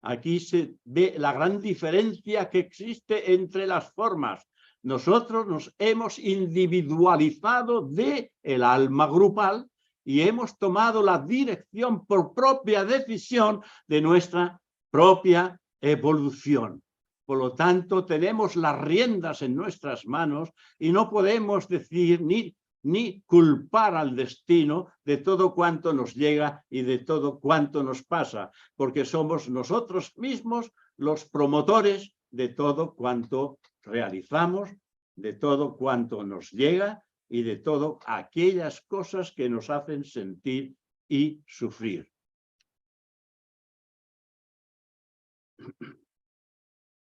Aquí se ve la gran diferencia que existe entre las formas. Nosotros nos hemos individualizado del alma grupal y hemos tomado la dirección por propia decisión de nuestra propia evolución. Por lo tanto, tenemos las riendas en nuestras manos y no podemos decir ni culpar al destino de todo cuanto nos llega y de todo cuanto nos pasa, porque somos nosotros mismos los promotores de todo cuanto realizamos, de todo cuanto nos llega y de todas aquellas cosas que nos hacen sentir y sufrir.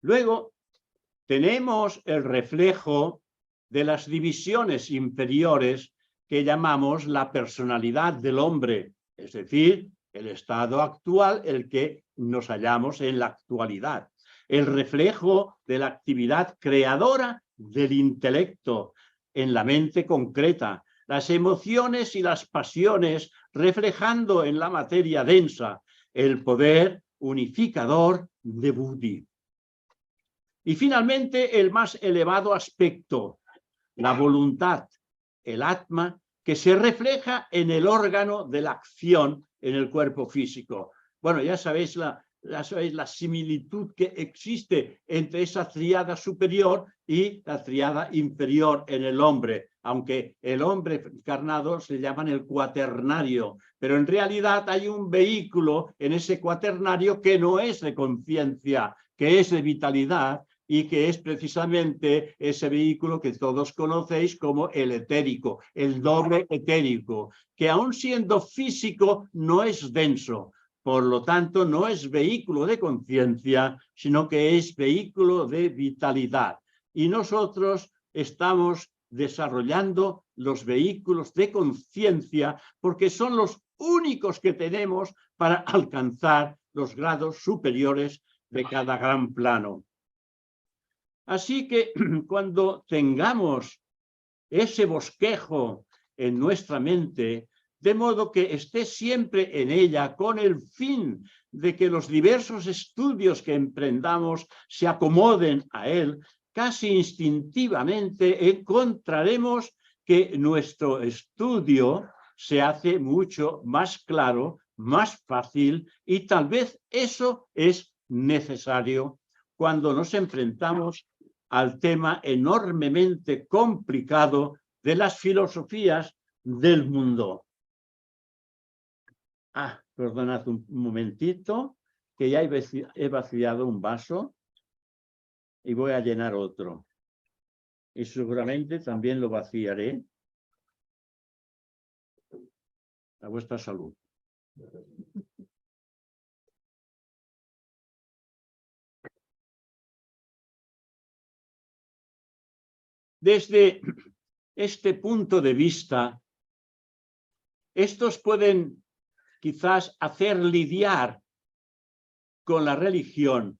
Luego tenemos el reflejo de las divisiones inferiores que llamamos la personalidad del hombre, es decir, el estado actual, el que nos hallamos en la actualidad. El reflejo de la actividad creadora del intelecto, en la mente concreta, las emociones y las pasiones reflejando en la materia densa el poder unificador de Buddhi. Y finalmente el más elevado aspecto, la voluntad, el Atma, que se refleja en el órgano de la acción en el cuerpo físico. Bueno, ya sabéis la similitud que existe entre esa tríada superior y la tríada inferior en el hombre, aunque el hombre encarnado se llaman el cuaternario, pero en realidad hay un vehículo en ese cuaternario que no es de conciencia, que es de vitalidad, y que es precisamente ese vehículo que todos conocéis como el etérico, el doble etérico, que aun siendo físico no es denso, por lo tanto no es vehículo de conciencia, sino que es vehículo de vitalidad. Y nosotros estamos desarrollando los vehículos de conciencia porque son los únicos que tenemos para alcanzar los grados superiores de cada gran plano. Así que cuando tengamos ese bosquejo en nuestra mente, de modo que esté siempre en ella con el fin de que los diversos estudios que emprendamos se acomoden a él, casi instintivamente encontraremos que nuestro estudio se hace mucho más claro, más fácil, y tal vez eso es necesario cuando nos enfrentamos al tema enormemente complicado de las filosofías del mundo. Perdonad un momentito, que ya he vaciado un vaso y voy a llenar otro. Y seguramente también lo vaciaré. A vuestra salud. Desde este punto de vista, estos pueden quizás hacer lidiar con la religión,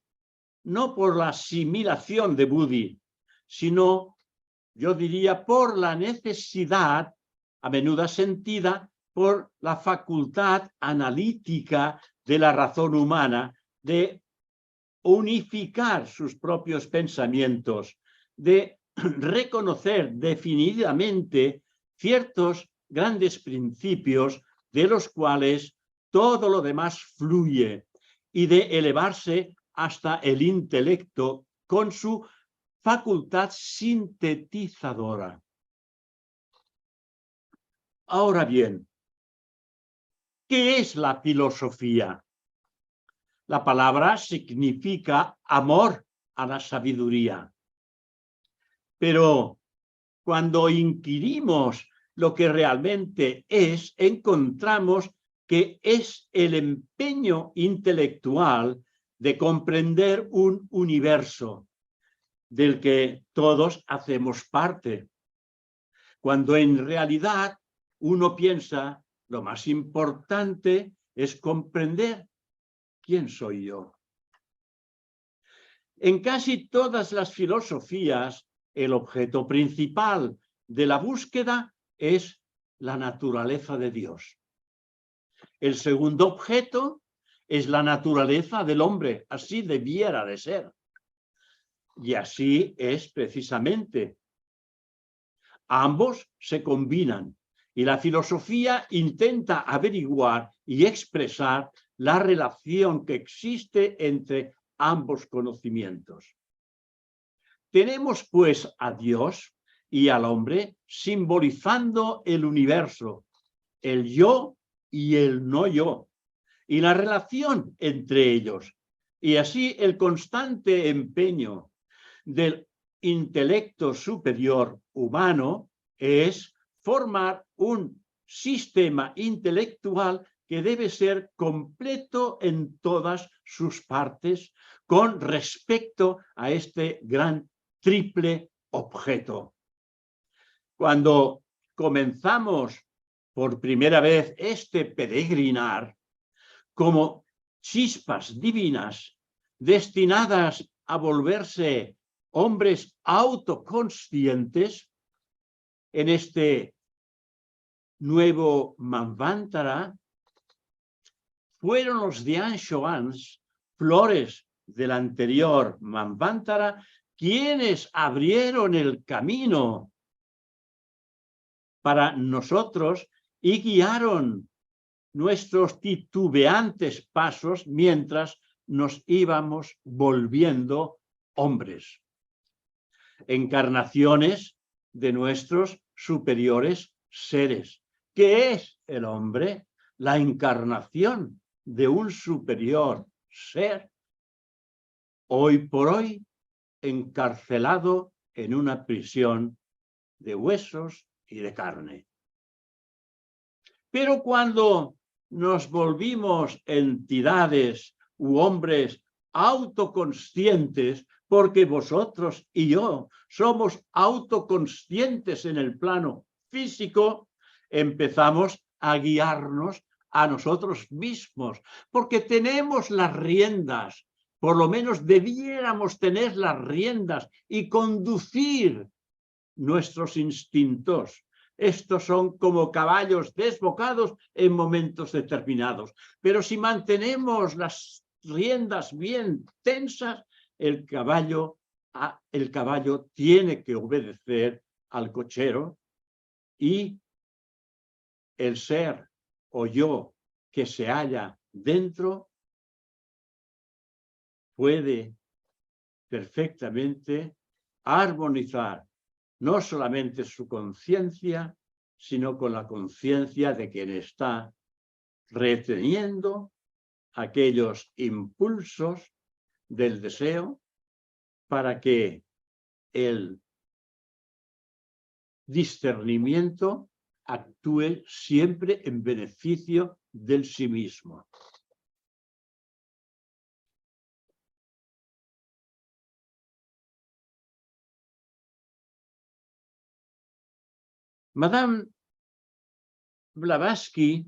no por la asimilación de Buddhi, sino, yo diría, por la necesidad, a menudo sentida, por la facultad analítica de la razón humana de unificar sus propios pensamientos, de reconocer definitivamente ciertos grandes principios de los cuales todo lo demás fluye y de elevarse hasta el intelecto con su facultad sintetizadora. Ahora bien, ¿qué es la filosofía? La palabra significa amor a la sabiduría. Pero cuando inquirimos lo que realmente es, encontramos que es el empeño intelectual de comprender un universo del que todos hacemos parte, cuando en realidad uno piensa lo más importante es comprender quién soy yo. En casi todas las filosofías, el objeto principal de la búsqueda es la naturaleza de Dios. El segundo objeto es la naturaleza del hombre, así debiera de ser. Y así es precisamente. Ambos se combinan y la filosofía intenta averiguar y expresar la relación que existe entre ambos conocimientos. Tenemos pues a Dios y al hombre simbolizando el universo, el yo y el no yo, y la relación entre ellos, y así el constante empeño del intelecto superior humano es formar un sistema intelectual que debe ser completo en todas sus partes con respecto a este gran triple objeto. Cuando comenzamos por primera vez este peregrinar como chispas divinas destinadas a volverse hombres autoconscientes, en este nuevo Manvantara fueron los Dianshoans, flores del anterior Manvantara, quienes abrieron el camino para nosotros y guiaron nuestros titubeantes pasos mientras nos íbamos volviendo hombres. Encarnaciones de nuestros superiores seres. ¿Qué es el hombre? La encarnación de un superior ser, hoy por hoy encarcelado en una prisión de huesos y de carne. Pero cuando nos volvimos entidades u hombres autoconscientes, porque vosotros y yo somos autoconscientes en el plano físico, empezamos a guiarnos a nosotros mismos, porque tenemos las riendas, por lo menos debiéramos tener las riendas y conducir nuestros instintos. Estos son como caballos desbocados en momentos determinados. Pero si mantenemos las riendas bien tensas, el caballo tiene que obedecer al cochero y el ser o yo que se halla dentro puede perfectamente armonizar no solamente su conciencia, sino con la conciencia de quien está reteniendo aquellos impulsos del deseo para que el discernimiento actúe siempre en beneficio del sí mismo. Madame Blavatsky,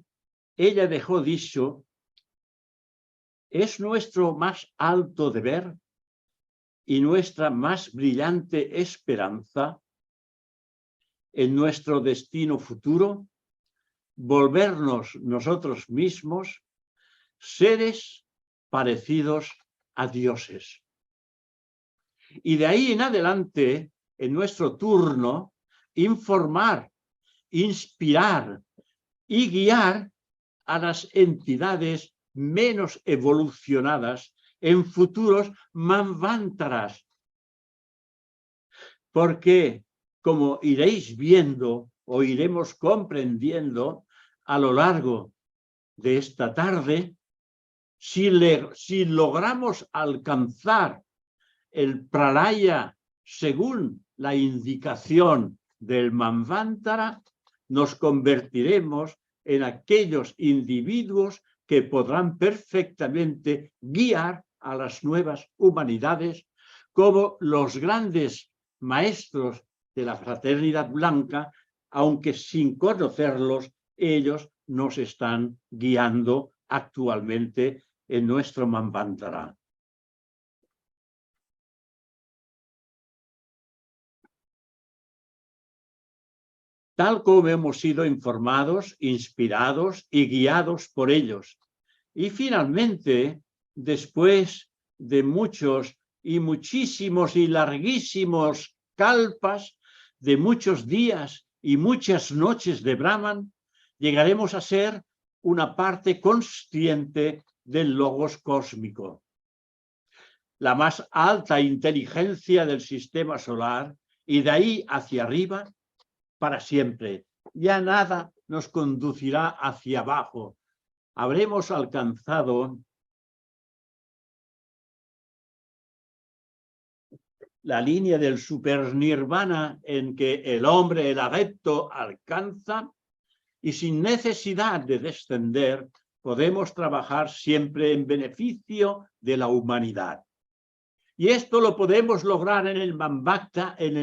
ella dejó dicho: es nuestro más alto deber y nuestra más brillante esperanza en nuestro destino futuro volvernos nosotros mismos seres parecidos a dioses. Y de ahí en adelante, en nuestro turno, informar, inspirar y guiar a las entidades menos evolucionadas en futuros manvantaras. Porque, como iréis viendo o iremos comprendiendo a lo largo de esta tarde, si logramos alcanzar el pralaya según la indicación del Manvantara, nos convertiremos en aquellos individuos que podrán perfectamente guiar a las nuevas humanidades como los grandes maestros de la fraternidad blanca, aunque sin conocerlos, ellos nos están guiando actualmente en nuestro Manvantara. Tal como hemos sido informados, inspirados y guiados por ellos. Y finalmente, después de muchos y muchísimos y larguísimos kalpas, de muchos días y muchas noches de Brahman, llegaremos a ser una parte consciente del logos cósmico. La más alta inteligencia del sistema solar, y de ahí hacia arriba, para siempre. Ya nada nos conducirá hacia abajo. Habremos alcanzado la línea del supernirvana en que el hombre, el adepto, alcanza, y sin necesidad de descender podemos trabajar siempre en beneficio de la humanidad. Y esto lo podemos lograr en el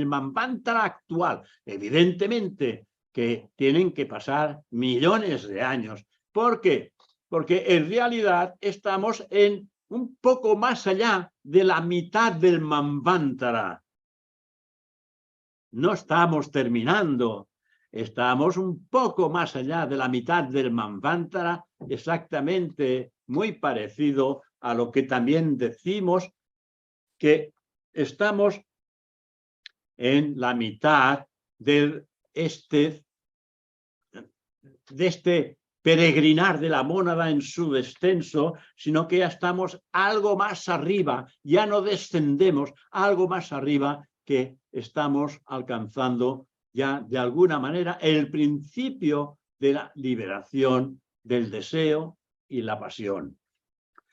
Manvantara actual. Evidentemente que tienen que pasar millones de años. ¿Por qué? Porque en realidad estamos en un poco más allá de la mitad del Manvantara. No estamos terminando Estamos un poco más allá de la mitad del Manvantara, exactamente muy parecido a lo que también decimos que estamos en la mitad de este peregrinar de la mónada en su descenso, sino que ya estamos algo más arriba, ya no descendemos, algo más arriba, que estamos alcanzando ya de alguna manera el principio de la liberación del deseo y la pasión.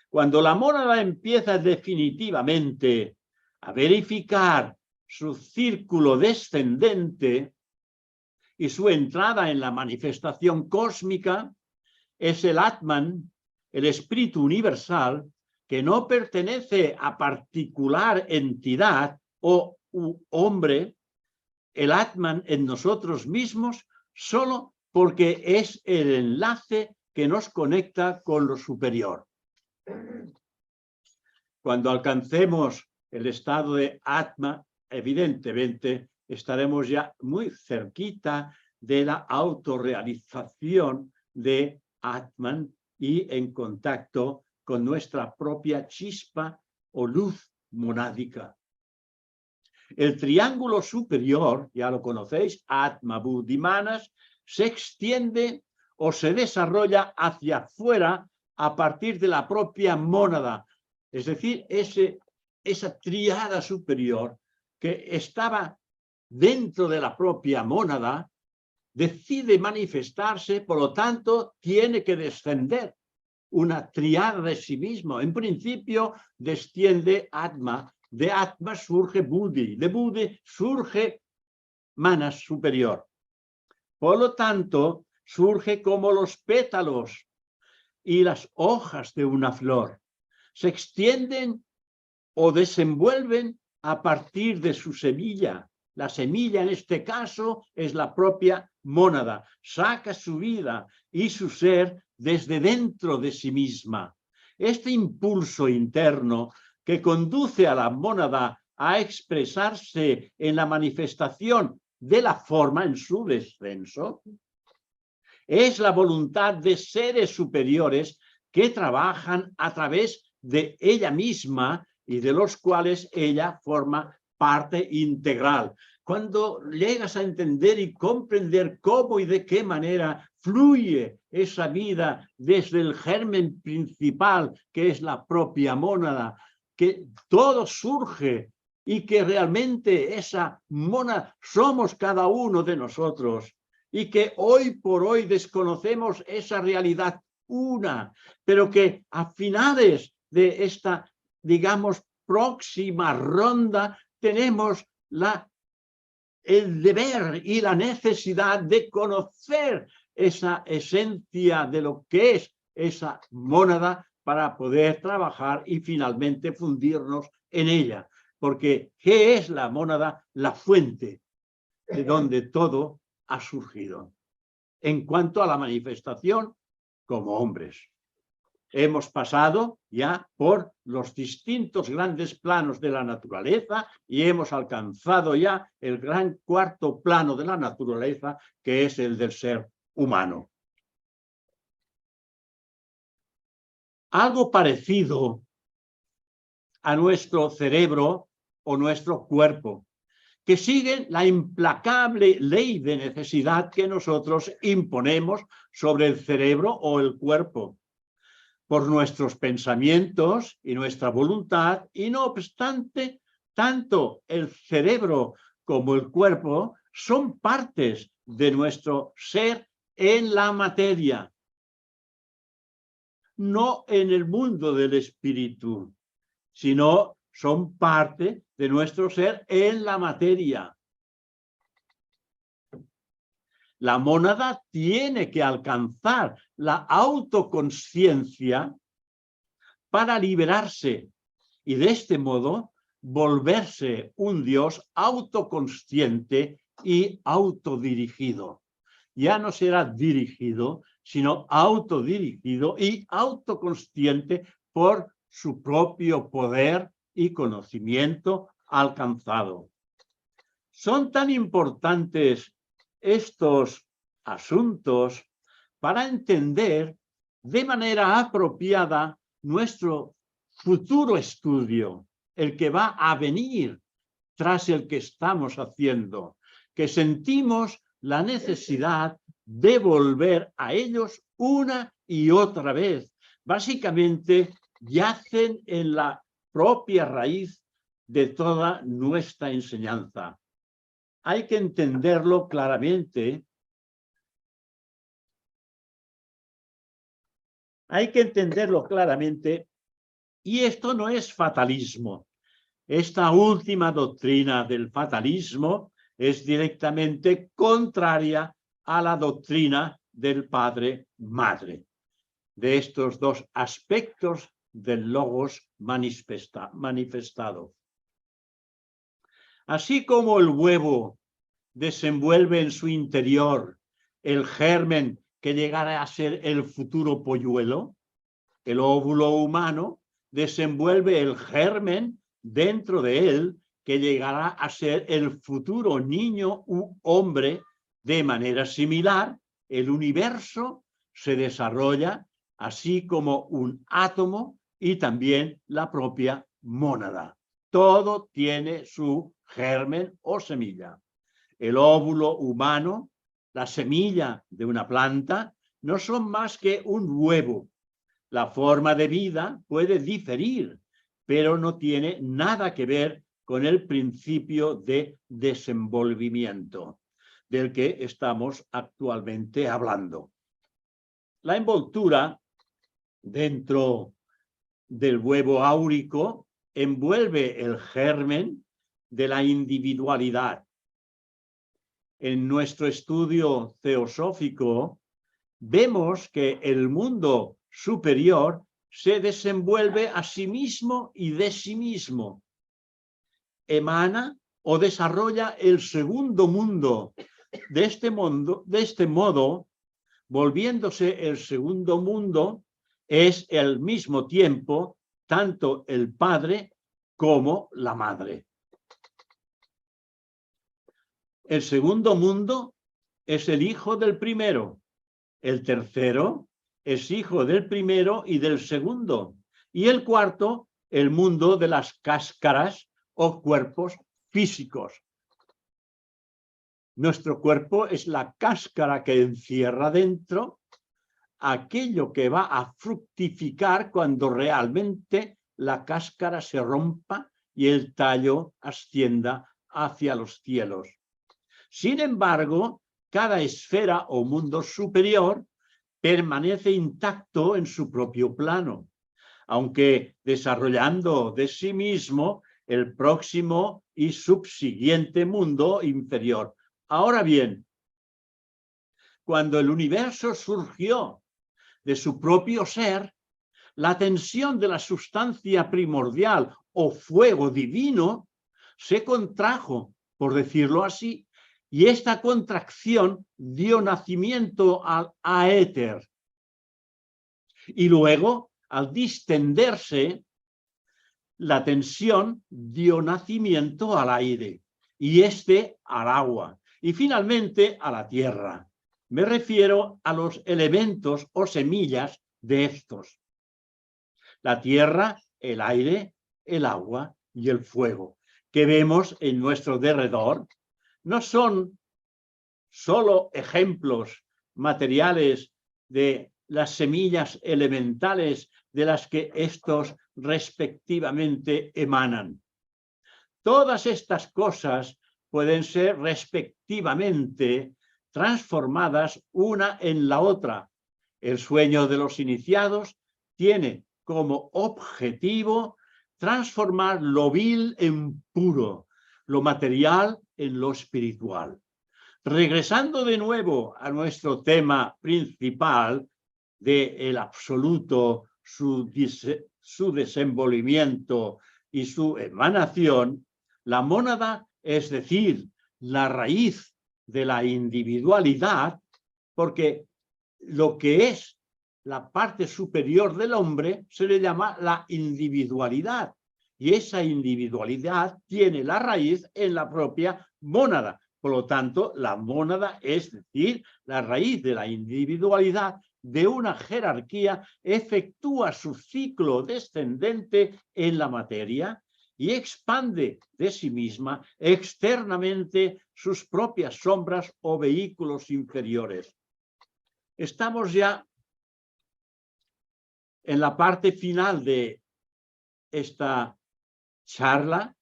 Cuando la mónada empieza definitivamente a verificar su círculo descendente y su entrada en la manifestación cósmica, es el Atman, el espíritu universal, que no pertenece a particular entidad o hombre, el Atman en nosotros mismos, solo porque es el enlace que nos conecta con lo superior. Cuando alcancemos el estado de Atma, evidentemente estaremos ya muy cerquita de la autorrealización de Atman y en contacto con nuestra propia chispa o luz monádica. El triángulo superior, ya lo conocéis, Atma, Buddhi, Manas, se extiende o se desarrolla hacia afuera a partir de la propia mónada. Es decir, esa tríada superior que estaba dentro de la propia mónada decide manifestarse, por lo tanto, tiene que descender una tríada de sí mismo. En principio, desciende Atma. De Atma surge Buddhi, de Buddhi surge Manas superior. Por lo tanto, surge como los pétalos y las hojas de una flor. Se extienden o desenvuelven a partir de su semilla. La semilla en este caso es la propia mónada. Saca su vida y su ser desde dentro de sí misma. Este impulso interno que conduce a la mónada a expresarse en la manifestación de la forma en su descenso, es la voluntad de seres superiores que trabajan a través de ella misma y de los cuales ella forma parte integral. Cuando llegas a entender y comprender cómo y de qué manera fluye esa vida desde el germen principal, que es la propia mónada, que todo surge y que realmente esa mónada somos cada uno de nosotros, y que hoy por hoy desconocemos esa realidad una, pero que a finales de esta, digamos, próxima ronda tenemos el deber y la necesidad de conocer esa esencia de lo que es esa mónada para poder trabajar y finalmente fundirnos en ella. Porque, ¿qué es la mónada? La fuente de donde todo ha surgido. En cuanto a la manifestación como hombres, hemos pasado ya por los distintos grandes planos de la naturaleza y hemos alcanzado ya el gran cuarto plano de la naturaleza, que es el del ser humano. Algo parecido a nuestro cerebro o nuestro cuerpo, que siguen la implacable ley de necesidad que nosotros imponemos sobre el cerebro o el cuerpo, por nuestros pensamientos y nuestra voluntad, y no obstante, tanto el cerebro como el cuerpo son partes de nuestro ser en la materia, no en el mundo del espíritu, sino son parte de nuestro ser en la materia. La mónada tiene que alcanzar la autoconsciencia para liberarse y de este modo volverse un Dios autoconsciente y autodirigido. Ya no será dirigido, sino autodirigido y autoconsciente por su propio poder y conocimiento alcanzado. Son tan importantes estos asuntos para entender de manera apropiada nuestro futuro estudio, el que va a venir tras el que estamos haciendo, que sentimos la necesidad de volver a ellos una y otra vez. Básicamente, yacen en la propia raíz de toda nuestra enseñanza. Hay que entenderlo claramente. Hay que entenderlo claramente, y esto no es fatalismo. Esta última doctrina del fatalismo es directamente contraria a la doctrina del Padre-Madre, de estos dos aspectos del Logos manifestado. Así como el huevo desenvuelve en su interior el germen que llegará a ser el futuro polluelo, el óvulo humano desenvuelve el germen dentro de él que llegará a ser el futuro niño u hombre. De manera similar, el universo se desarrolla así como un átomo y también la propia mónada. Todo tiene su germen o semilla. El óvulo humano, la semilla de una planta, no son más que un huevo. La forma de vida puede diferir, pero no tiene nada que ver con el principio de desenvolvimiento del que estamos actualmente hablando. La envoltura dentro del huevo áurico envuelve el germen de la individualidad. En nuestro estudio teosófico vemos que el mundo superior se desenvuelve a sí mismo y de sí mismo. Emana o desarrolla el segundo mundo. De este modo, volviéndose el segundo mundo, es al mismo tiempo tanto el padre como la madre. El segundo mundo es el hijo del primero. El tercero es hijo del primero y del segundo. Y el cuarto, el mundo de las cáscaras o cuerpos físicos. Nuestro cuerpo es la cáscara que encierra dentro aquello que va a fructificar cuando realmente la cáscara se rompa y el tallo ascienda hacia los cielos. Sin embargo, cada esfera o mundo superior permanece intacto en su propio plano, aunque desarrollando de sí mismo el próximo y subsiguiente mundo inferior. Ahora bien, cuando el universo surgió de su propio ser, la tensión de la sustancia primordial o fuego divino se contrajo, por decirlo así, y esta contracción dio nacimiento al éter. Y luego, al distenderse, la tensión dio nacimiento al aire, y este al agua, y finalmente a la tierra. Me refiero a los elementos o semillas de estos. La tierra, el aire, el agua y el fuego, que vemos en nuestro derredor, no son solo ejemplos materiales de las semillas elementales de las que estos respectivamente emanan. Todas estas cosas pueden ser respectivamente transformadas una en la otra. El sueño de los iniciados tiene como objetivo transformar lo vil en puro, lo material en lo espiritual. Regresando de nuevo a nuestro tema principal del absoluto, su desenvolvimiento y su emanación, la mónada, es decir, la raíz de la individualidad, porque lo que es la parte superior del hombre se le llama la individualidad, y esa individualidad tiene la raíz en la propia mónada, Por lo tanto, la mónada, es decir, la raíz de la individualidad de una jerarquía, efectúa su ciclo descendente en la materia y expande de sí misma externamente sus propias sombras o vehículos inferiores. Estamos ya en la parte final de esta charla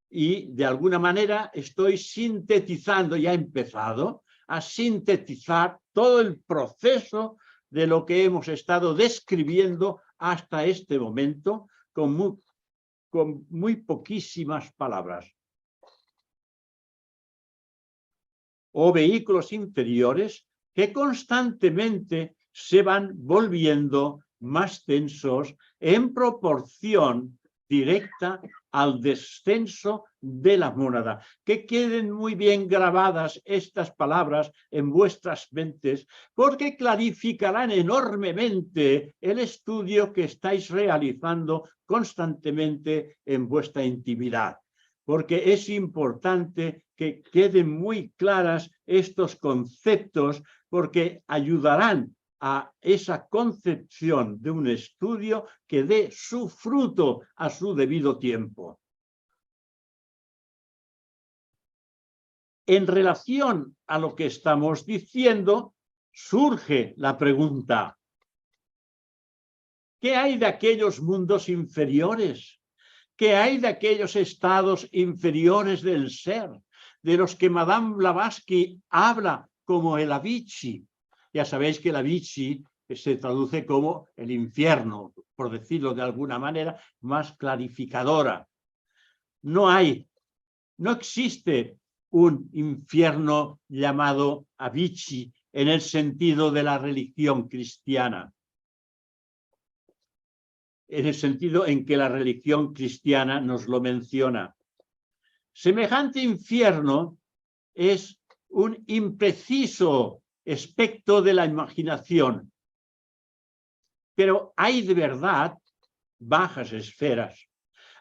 y de alguna manera estoy sintetizando, ya he empezado a sintetizar todo el proceso de lo que hemos estado describiendo hasta este momento con muy poquísimas palabras. O vehículos inferiores que constantemente se van volviendo más densos en proporción directa al descenso de la mónada. Que queden muy bien grabadas estas palabras en vuestras mentes, porque clarificarán enormemente el estudio que estáis realizando constantemente en vuestra intimidad. Porque es importante que queden muy claras estos conceptos, porque ayudarán a esa concepción de un estudio que dé su fruto a su debido tiempo. En relación a lo que estamos diciendo, surge la pregunta: ¿qué hay de aquellos mundos inferiores? ¿Qué hay de aquellos estados inferiores del ser, de los que Madame Blavatsky habla como el Avicii? Ya sabéis que el Avicii se traduce como el infierno, por decirlo de alguna manera más clarificadora. No existe un infierno llamado Avicii en el sentido de la religión cristiana, en el sentido en que la religión cristiana nos lo menciona. Semejante infierno es un impreciso aspecto de la imaginación, pero hay de verdad bajas esferas,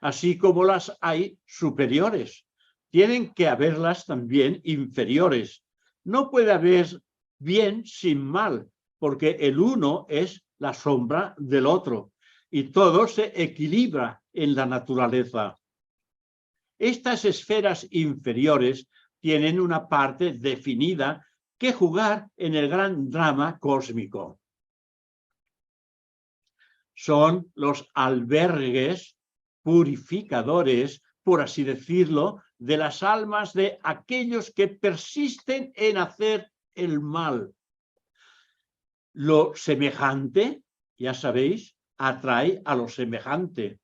así como las hay superiores. Tienen que haberlas también inferiores. No puede haber bien sin mal, porque el uno es la sombra del otro y todo se equilibra en la naturaleza. Estas esferas inferiores tienen una parte definida que jugar en el gran drama cósmico. Son los albergues purificadores, por así decirlo, de las almas de aquellos que persisten en hacer el mal. Lo semejante, ya sabéis, atrae a lo semejante.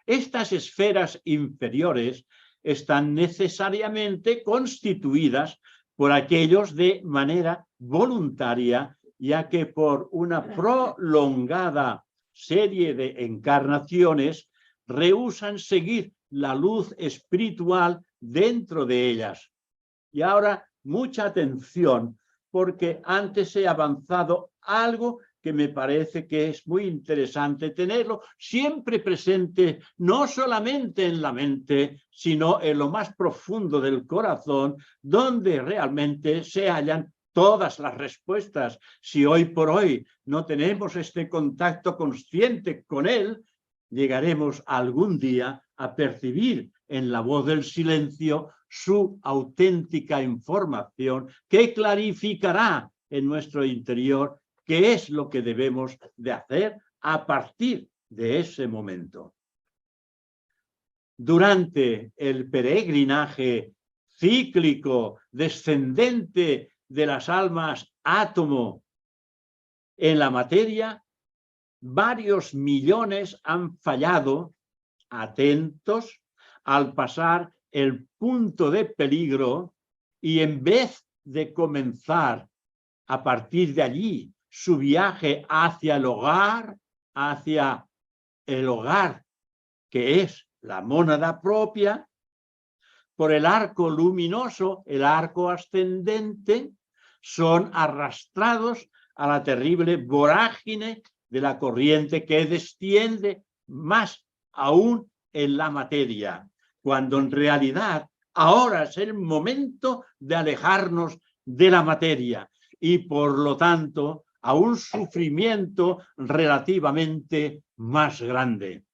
Estas esferas inferiores están necesariamente constituidas por aquellos de manera voluntaria, ya que por una prolongada serie de encarnaciones rehúsan seguir la luz espiritual dentro de ellas. Y ahora, mucha atención, porque antes he avanzado algo que me parece que es muy interesante tenerlo siempre presente, no solamente en la mente, sino en lo más profundo del corazón, donde realmente se hallan todas las respuestas. Si hoy por hoy no tenemos este contacto consciente con él, llegaremos algún día a percibir en la voz del silencio su auténtica información que clarificará en nuestro interior qué es lo que debemos de hacer a partir de ese momento. Durante el peregrinaje cíclico descendente de las almas átomo en la materia, varios millones han fallado, atentos, al pasar el punto de peligro y en vez de comenzar a partir de allí su viaje hacia el hogar que es la mónada propia, por el arco luminoso, el arco ascendente, son arrastrados a la terrible vorágine de la corriente que desciende más aún en la materia, cuando en realidad Ahora es el momento de alejarnos de la materia y, por lo tanto, a un sufrimiento relativamente más grande.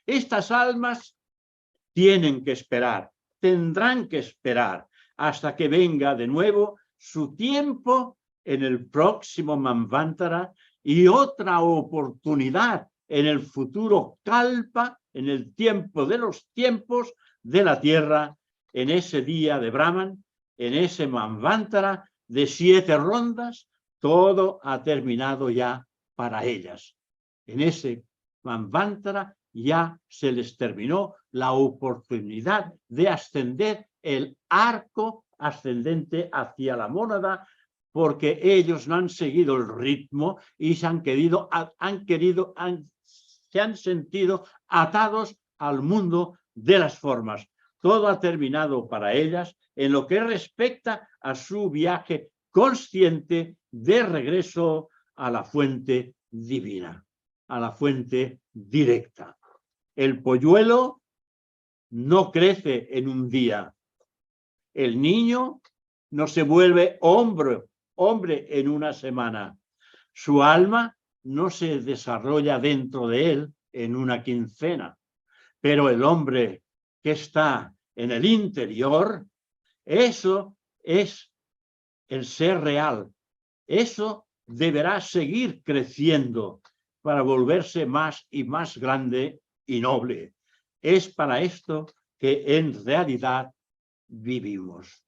Estas almas tienen que esperar, tendrán que esperar hasta que venga de nuevo su tiempo en el próximo Manvantara y otra oportunidad en el futuro Kalpa, en el tiempo de los tiempos de la tierra, en ese día de Brahman, en ese Manvantara de 7 rondas, todo ha terminado ya para ellas. En ese Manvantara ya se les terminó la oportunidad de ascender el arco ascendente hacia la mónada, porque ellos no han seguido el ritmo y se han sentido atados al mundo de las formas. Todo ha terminado para ellas en lo que respecta a su viaje consciente de regreso a la fuente divina, a la fuente directa. El polluelo no crece en un día. El niño no se vuelve hombre en una semana. Su alma no se desarrolla dentro de él en una quincena. Pero el hombre que está en el interior, eso es el ser real. Eso deberá seguir creciendo para volverse más y más grande y noble. Es para esto que en realidad vivimos.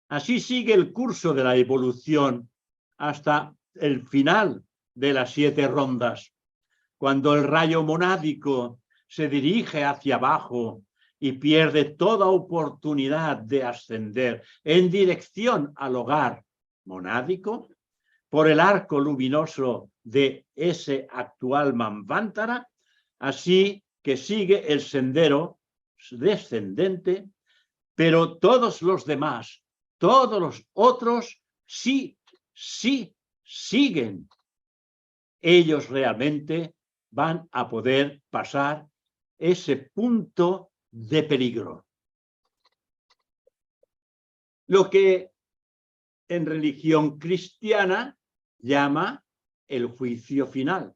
Así sigue el curso de la evolución hasta el final de las 7 rondas, cuando el rayo monádico se dirige hacia abajo y pierde toda oportunidad de ascender en dirección al hogar monádico por el arco luminoso de ese actual Manvantara, así que sigue el sendero descendente, pero todos los demás, todos los otros, sí siguen. Ellos realmente van a poder pasar ese punto de peligro. Lo que en religión cristiana llama el juicio final.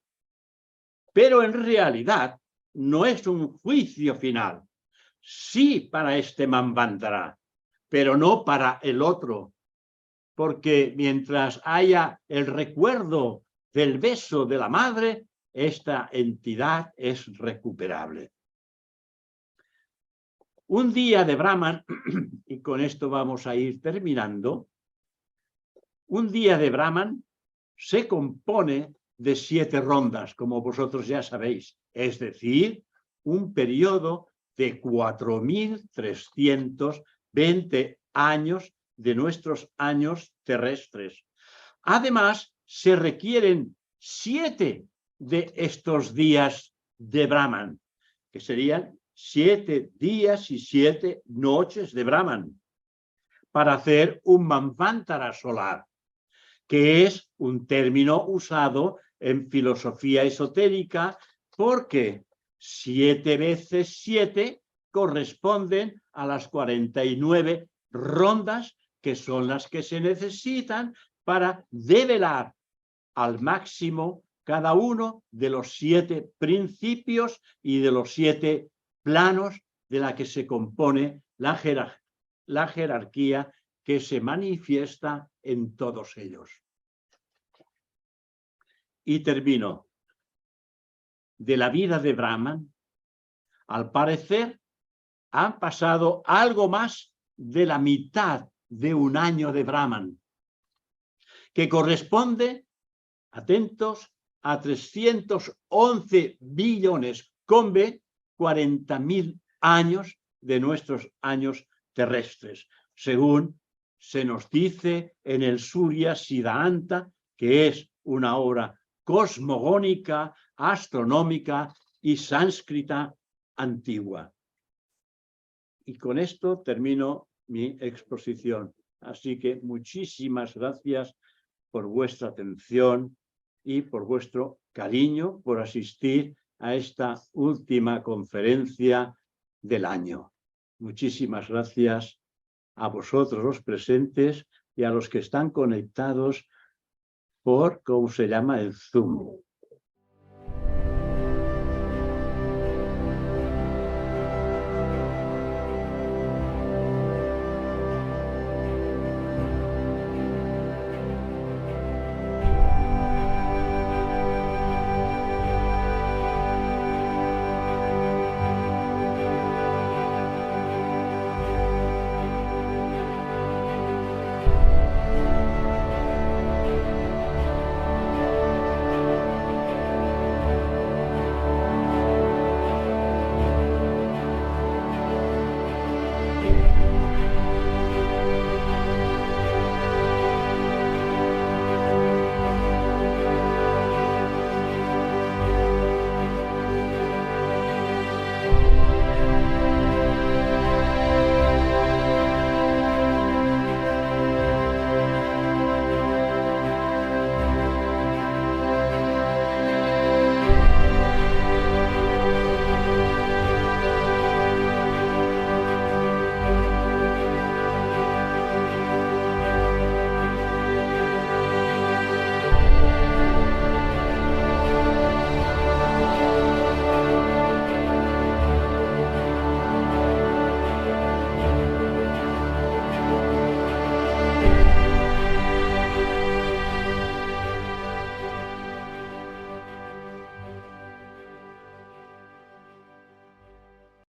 Pero en realidad no es un juicio final. Sí para este Manvantara, pero no para el otro. Porque mientras haya el recuerdo del beso de la madre, esta entidad es recuperable. Un día de Brahman, y con esto vamos a ir terminando, un día de Brahman se compone de 7 rondas, como vosotros ya sabéis, es decir, un periodo de 4.320 años de nuestros años terrestres. Además, se requieren 7 de estos días de Brahman, que serían 7 días y 7 noches de Brahman, para hacer un Manvantara solar, que es un término usado en filosofía esotérica porque 7 veces 7 corresponden a las 49 rondas que son las que se necesitan para develar al máximo cada uno de los 7 principios y de los 7 planos de la que se compone la jerarquía que se manifiesta en todos ellos. Y termino. De la vida de Brahman, al parecer, han pasado algo más de la mitad de un año de Brahman, que corresponde, atentos, a 311 billones con B, 40.000 años de nuestros años terrestres, según se nos dice en el Surya Siddhanta, que es una obra cosmogónica, astronómica y sánscrita antigua. Y con esto termino mi exposición. Así que muchísimas gracias por vuestra atención y por vuestro cariño por asistir a esta última conferencia del año. Muchísimas gracias a vosotros los presentes y a los que están conectados por, ¿cómo se llama? El Zoom.